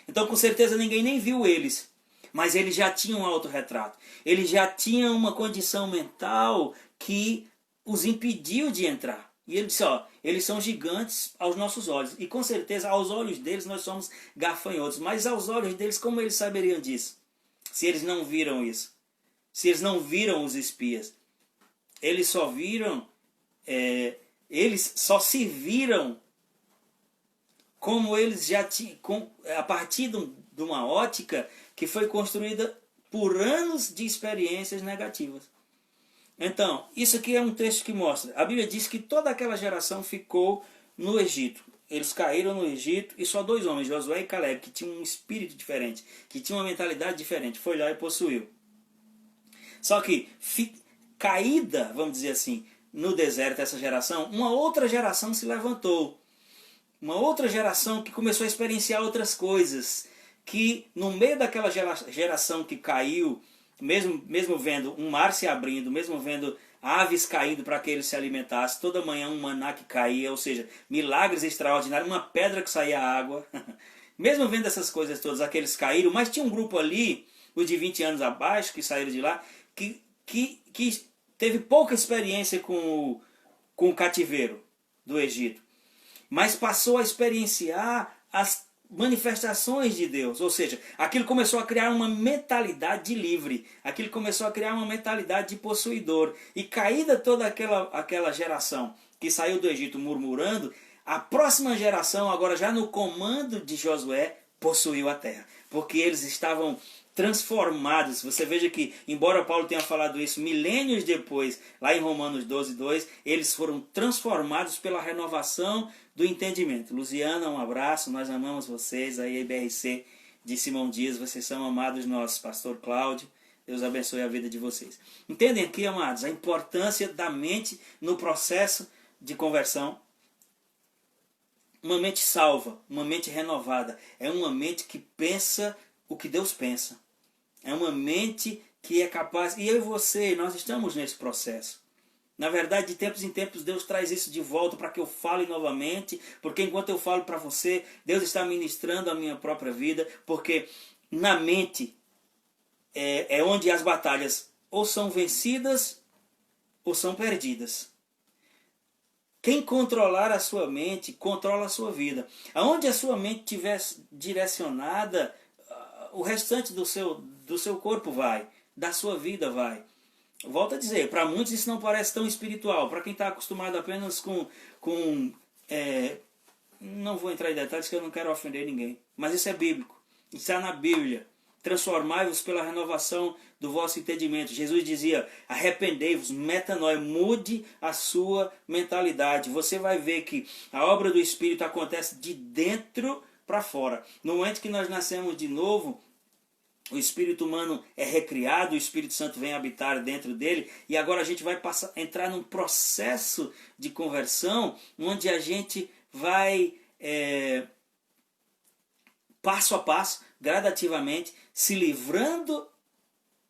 Então, com certeza, ninguém nem viu eles, mas eles já tinham um autorretrato. Eles já tinham uma condição mental que os impediu de entrar. E ele disse, eles são gigantes aos nossos olhos. E com certeza, aos olhos deles, nós somos gafanhotos. Mas aos olhos deles, como eles saberiam disso? Se eles não viram isso. Se eles não viram os espias. Eles só viram... eles só se viram como eles já tinham... a partir de uma ótica que foi construída por anos de experiências negativas. Então, isso aqui é um texto que mostra. A Bíblia diz que toda aquela geração ficou no Egito. Eles caíram no Egito e só 2 homens, Josué e Caleb, que tinham um espírito diferente, que tinham uma mentalidade diferente, foi lá e possuiu. Só que, caída, vamos dizer assim, no deserto essa geração, uma outra geração se levantou. Uma outra geração que começou a experienciar outras coisas. Que no meio daquela geração que caiu, mesmo vendo um mar se abrindo, mesmo vendo aves caindo para que eles se alimentassem, toda manhã um maná que caía, ou seja, milagres extraordinários, uma pedra que saía água. Mesmo vendo essas coisas todas, aqueles caíram, mas tinha um grupo ali, os de 20 anos abaixo, que saíram de lá, que teve pouca experiência com o cativeiro do Egito, mas passou a experienciar as manifestações de Deus, ou seja, aquilo começou a criar uma mentalidade de livre, aquilo começou a criar uma mentalidade de possuidor, e caída toda aquela geração que saiu do Egito murmurando, a próxima geração, agora já no comando de Josué, possuiu a terra, porque eles estavam transformados. Você veja que, embora Paulo tenha falado isso milênios depois, lá em Romanos 12:2, eles foram transformados pela renovação do entendimento. Luziana, um abraço, nós amamos vocês, aí a IBRC de Simão Dias, vocês são amados nossos, pastor Cláudio, Deus abençoe a vida de vocês. Entendem aqui, amados, a importância da mente no processo de conversão. Uma mente salva, uma mente renovada, é uma mente que pensa o que Deus pensa. É uma mente que é capaz... E eu e você, nós estamos nesse processo. Na verdade, de tempos em tempos, Deus traz isso de volta para que eu fale novamente. Porque enquanto eu falo para você, Deus está ministrando a minha própria vida. Porque na mente é onde as batalhas ou são vencidas ou são perdidas. Quem controlar a sua mente, controla a sua vida. Aonde a sua mente estiver direcionada, o restante do seu corpo vai, da sua vida vai. Volto a dizer, para muitos isso não parece tão espiritual. Para quem está acostumado apenas com não vou entrar em detalhes que eu não quero ofender ninguém. Mas isso é bíblico. Está na Bíblia. Transformai-vos pela renovação do vosso entendimento. Jesus dizia, arrependei-vos, metanoia, mude a sua mentalidade. Você vai ver que a obra do Espírito acontece de dentro para fora. No momento que nós nascemos de novo, o espírito humano é recriado, o Espírito Santo vem habitar dentro dele, e agora a gente vai entrar num processo de conversão, onde a gente vai, passo a passo, gradativamente, se livrando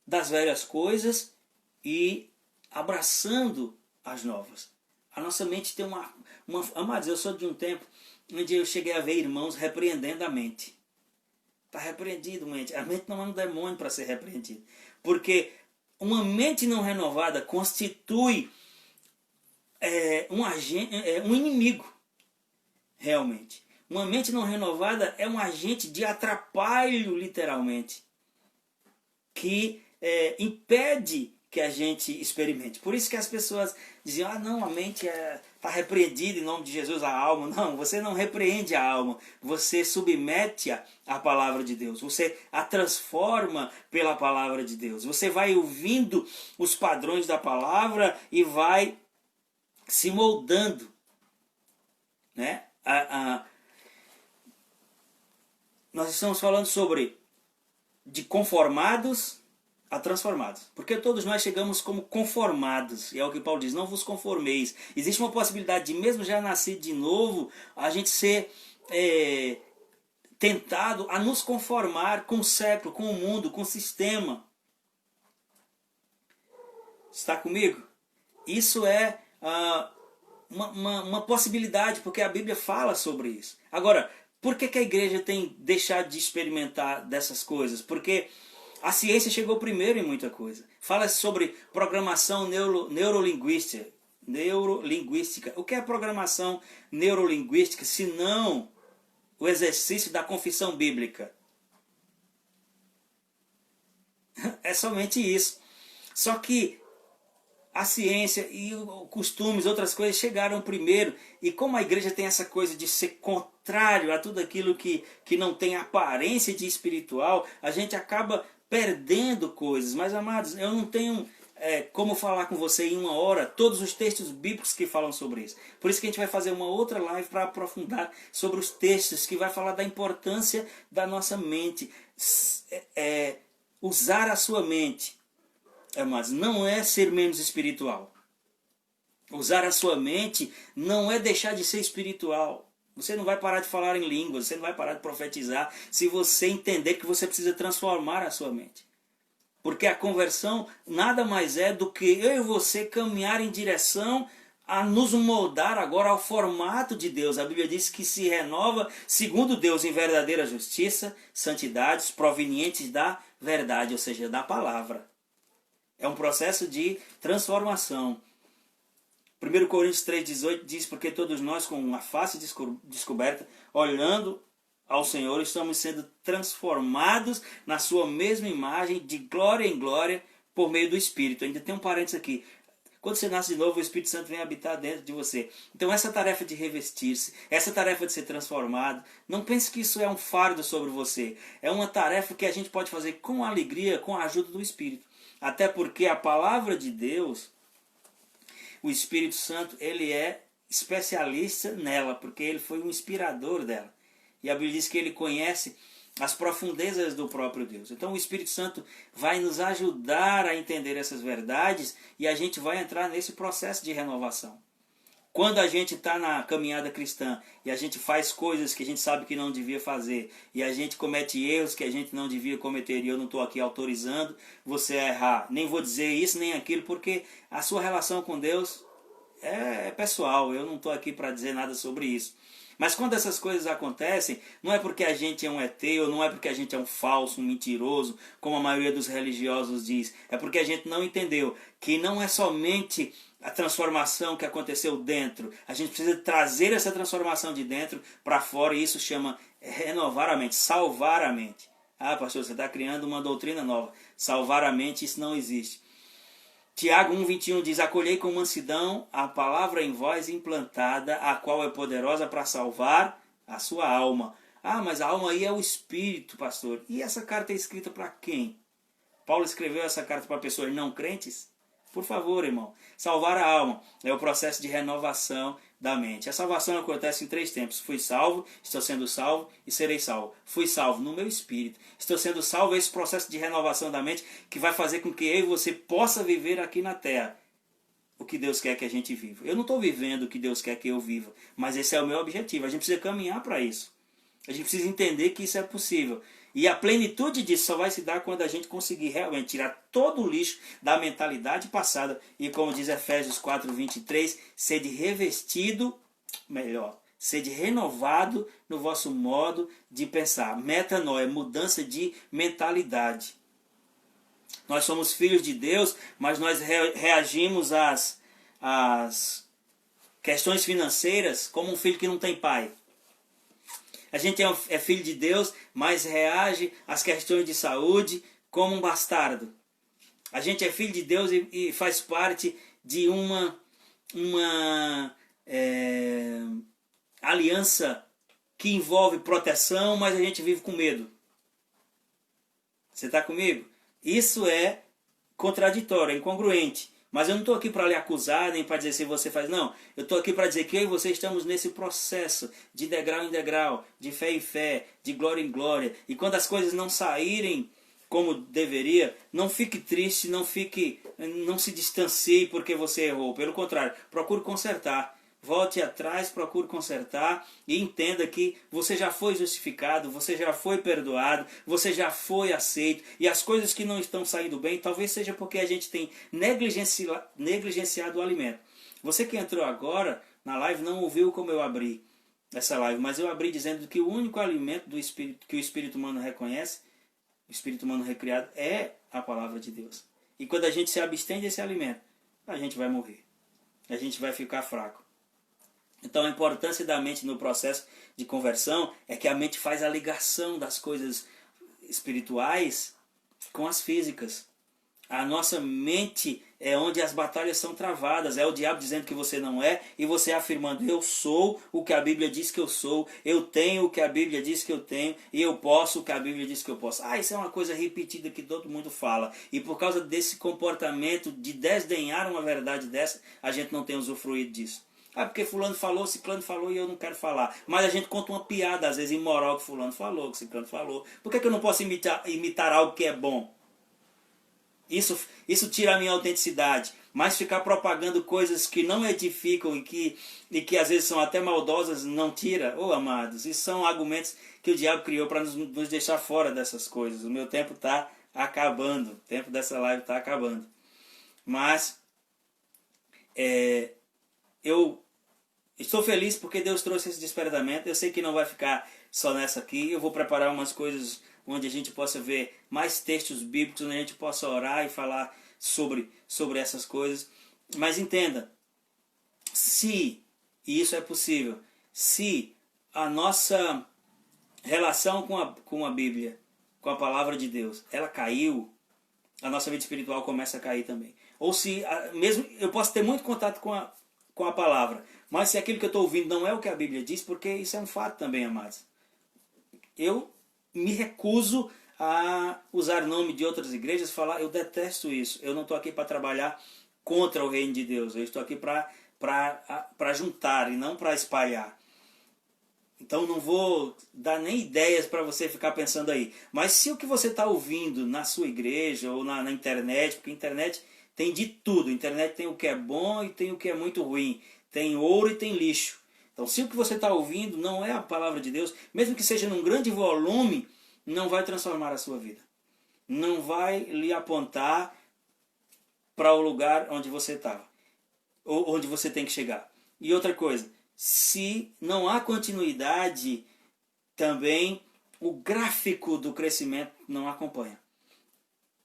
das velhas coisas e abraçando as novas. A nossa mente tem uma... Amados, eu sou de um tempo onde eu cheguei a ver irmãos repreendendo a mente. Está repreendido, mente. A mente não é um demônio para ser repreendido. Porque uma mente não renovada constitui um inimigo, realmente. Uma mente não renovada é um agente de atrapalho, literalmente, que impede que a gente experimente. Por isso que as pessoas diziam, ah não, a mente está repreendida em nome de Jesus, a alma. Não, você não repreende a alma, você submete-a à palavra de Deus, você a transforma pela palavra de Deus. Você vai ouvindo os padrões da palavra e vai se moldando, né? Nós estamos falando sobre de conformados a transformados. Porque todos nós chegamos como conformados. E é o que Paulo diz, não vos conformeis. Existe uma possibilidade de, mesmo já nascido de novo, a gente ser tentado a nos conformar com o século, com o mundo, com o sistema. Está comigo? Isso é uma possibilidade, porque a Bíblia fala sobre isso. Agora, por que a igreja tem deixado de experimentar dessas coisas? Porque a ciência chegou primeiro em muita coisa. Fala sobre programação neurolinguística. O que é programação neurolinguística, se não o exercício da confissão bíblica? É somente isso. Só que a ciência e costumes, outras coisas chegaram primeiro. E como a igreja tem essa coisa de ser contrário a tudo aquilo que não tem aparência de espiritual, a gente acaba perdendo coisas. Mas, amados, eu não tenho como falar com você em uma hora todos os textos bíblicos que falam sobre isso. Por isso que a gente vai fazer uma outra live para aprofundar sobre os textos, que vai falar da importância da nossa mente. Usar a sua mente, mas não é ser menos espiritual. Usar a sua mente não é deixar de ser espiritual. Você não vai parar de falar em línguas, você não vai parar de profetizar, se você entender que você precisa transformar a sua mente. Porque a conversão nada mais é do que eu e você caminhar em direção a nos moldar agora ao formato de Deus. A Bíblia diz que se renova segundo Deus em verdadeira justiça, santidades provenientes da verdade, ou seja, da palavra. É um processo de transformação. 1 Coríntios 3,18 diz, porque todos nós com a face descoberta, olhando ao Senhor, estamos sendo transformados na sua mesma imagem, de glória em glória, por meio do Espírito. Ainda tem um parênteses aqui. Quando você nasce de novo, o Espírito Santo vem habitar dentro de você. Então essa tarefa de revestir-se, essa tarefa de ser transformado, não pense que isso é um fardo sobre você. É uma tarefa que a gente pode fazer com alegria, com a ajuda do Espírito. Até porque a palavra de Deus, o Espírito Santo, ele é especialista nela, porque ele foi um inspirador dela. E a Bíblia diz que ele conhece as profundezas do próprio Deus. Então o Espírito Santo vai nos ajudar a entender essas verdades e a gente vai entrar nesse processo de renovação. Quando a gente está na caminhada cristã e a gente faz coisas que a gente sabe que não devia fazer e a gente comete erros que a gente não devia cometer, e eu não estou aqui autorizando você a errar, nem vou dizer isso nem aquilo, porque a sua relação com Deus é pessoal, eu não estou aqui para dizer nada sobre isso. Mas quando essas coisas acontecem, não é porque a gente é um ET, ou não é porque a gente é um falso, um mentiroso, como a maioria dos religiosos diz. É porque a gente não entendeu que não é somente a transformação que aconteceu dentro. A gente precisa trazer essa transformação de dentro para fora, e isso chama renovar a mente, salvar a mente. Ah, pastor, você está criando uma doutrina nova. Salvar a mente, isso não existe. Tiago 1,21 diz, acolhei com mansidão a palavra em vós implantada, a qual é poderosa para salvar a sua alma. Ah, mas a alma aí é o espírito, pastor. E essa carta é escrita para quem? Paulo escreveu essa carta para pessoas não crentes? Por favor, irmão. Salvar a alma é o processo de renovação da mente. A salvação acontece em 3 tempos. Fui salvo, estou sendo salvo e serei salvo. Fui salvo no meu espírito. Estou sendo salvo, é esse processo de renovação da mente que vai fazer com que eu e você possa viver aqui na terra o que Deus quer que a gente viva. Eu não estou vivendo o que Deus quer que eu viva, mas esse é o meu objetivo. A gente precisa caminhar para isso. A gente precisa entender que isso é possível. E a plenitude disso só vai se dar quando a gente conseguir realmente tirar todo o lixo da mentalidade passada. E como diz Efésios 4:23, sede revestido, sede renovado no vosso modo de pensar. Metanoia, mudança de mentalidade. Nós somos filhos de Deus, mas nós reagimos às questões financeiras como um filho que não tem pai. A gente é filho de Deus, mas reage às questões de saúde como um bastardo. A gente é filho de Deus e faz parte de uma aliança que envolve proteção, mas a gente vive com medo. Você está comigo? Isso é contraditório, é incongruente. Mas eu não estou aqui para lhe acusar, nem para dizer se você faz. Não, eu estou aqui para dizer que eu e você estamos nesse processo de degrau em degrau, de fé em fé, de glória em glória. E quando as coisas não saírem como deveria, não fique triste, não se distancie porque você errou. Pelo contrário, procure consertar. Volte atrás, procure consertar e entenda que você já foi justificado, você já foi perdoado, você já foi aceito. E as coisas que não estão saindo bem, talvez seja porque a gente tem negligenciado o alimento. Você que entrou agora na live não ouviu como eu abri essa live, mas eu abri dizendo que o único alimento do espírito que o espírito humano reconhece, o espírito humano recriado, é a palavra de Deus. E quando a gente se abstém desse alimento, a gente vai morrer. A gente vai ficar fraco. Então a importância da mente no processo de conversão é que a mente faz a ligação das coisas espirituais com as físicas. A nossa mente é onde as batalhas são travadas. É o diabo dizendo que você não é e você afirmando: eu sou o que a Bíblia diz que eu sou, eu tenho o que a Bíblia diz que eu tenho e eu posso o que a Bíblia diz que eu posso. Isso é uma coisa repetida que todo mundo fala. E por causa desse comportamento de desdenhar uma verdade dessa, a gente não tem usufruído disso. Porque fulano falou, ciclano falou e eu não quero falar. Mas a gente conta uma piada, às vezes, imoral que fulano falou, que ciclano falou. Por que eu não posso imitar algo que é bom? Isso tira a minha autenticidade. Mas ficar propagando coisas que não edificam e que às vezes são até maldosas, não tira. Amados, isso são argumentos que o diabo criou para nos deixar fora dessas coisas. O meu tempo está acabando. O tempo dessa live está acabando. Mas eu estou feliz porque Deus trouxe esse despertamento. Eu sei que não vai ficar só nessa aqui. Eu vou preparar umas coisas onde a gente possa ver mais textos bíblicos, onde a gente possa orar e falar sobre essas coisas. Mas entenda, e isso é possível, se a nossa relação com a Bíblia, com a palavra de Deus, ela caiu, a nossa vida espiritual começa a cair também. Ou se, mesmo eu posso ter muito contato com a palavra, mas se aquilo que eu estou ouvindo não é o que a Bíblia diz, porque isso é um fato também, amados. Eu me recuso a usar o nome de outras igrejas, eu detesto isso. Eu não estou aqui para trabalhar contra o reino de Deus, eu estou aqui para juntar e não para espalhar. Então não vou dar nem ideias para você ficar pensando aí. Mas se o que você está ouvindo na sua igreja ou na internet, porque a internet tem de tudo. A internet tem o que é bom e tem o que é muito ruim. Tem ouro e tem lixo. Então se o que você está ouvindo não é a palavra de Deus, mesmo que seja num grande volume, não vai transformar a sua vida. Não vai lhe apontar para o lugar onde você estava. Ou onde você tem que chegar. E outra coisa, se não há continuidade, também o gráfico do crescimento não acompanha.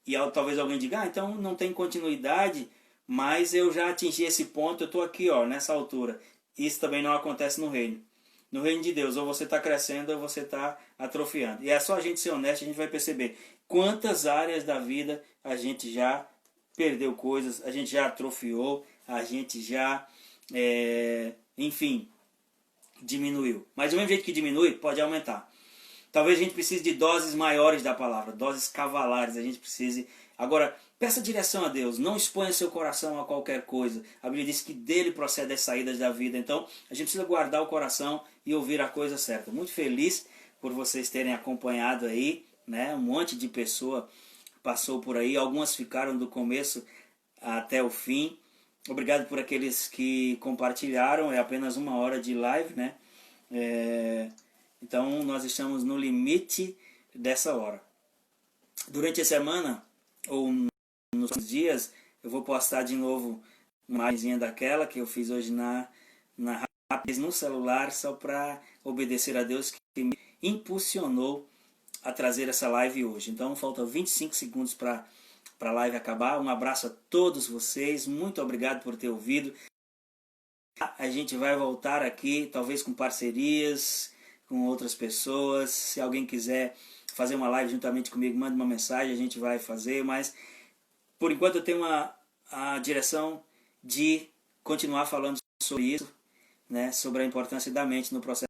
E talvez alguém diga, então não tem continuidade, mas eu já atingi esse ponto, eu estou aqui nessa altura. Isso também não acontece no reino. No reino de Deus, ou você está crescendo ou você está atrofiando. E é só a gente ser honesto, a gente vai perceber quantas áreas da vida a gente já perdeu coisas, a gente já atrofiou, a gente já, enfim, diminuiu. Mas do mesmo jeito que diminui, pode aumentar. Talvez a gente precise de doses maiores da palavra, doses cavalares, a gente precise. Agora, peça direção a Deus, não exponha seu coração a qualquer coisa. A Bíblia diz que dele procede as saídas da vida, então a gente precisa guardar o coração e ouvir a coisa certa. Muito feliz por vocês terem acompanhado aí, né? Um monte de pessoa passou por aí, algumas ficaram do começo até o fim. Obrigado por aqueles que compartilharam, é apenas 1 hora de live, né? Então nós estamos no limite dessa hora. Durante a semana, ou nos dias, eu vou postar de novo uma imagenzinha daquela que eu fiz hoje no celular, só para obedecer a Deus que me impulsionou a trazer essa live hoje. Então faltam 25 segundos para a live acabar. Um abraço a todos vocês, muito obrigado por ter ouvido. A gente vai voltar aqui, talvez com parcerias, com outras pessoas. Se alguém quiser fazer uma live juntamente comigo, manda uma mensagem, a gente vai fazer, mas por enquanto eu tenho a direção de continuar falando sobre isso, né, sobre a importância da mente no processo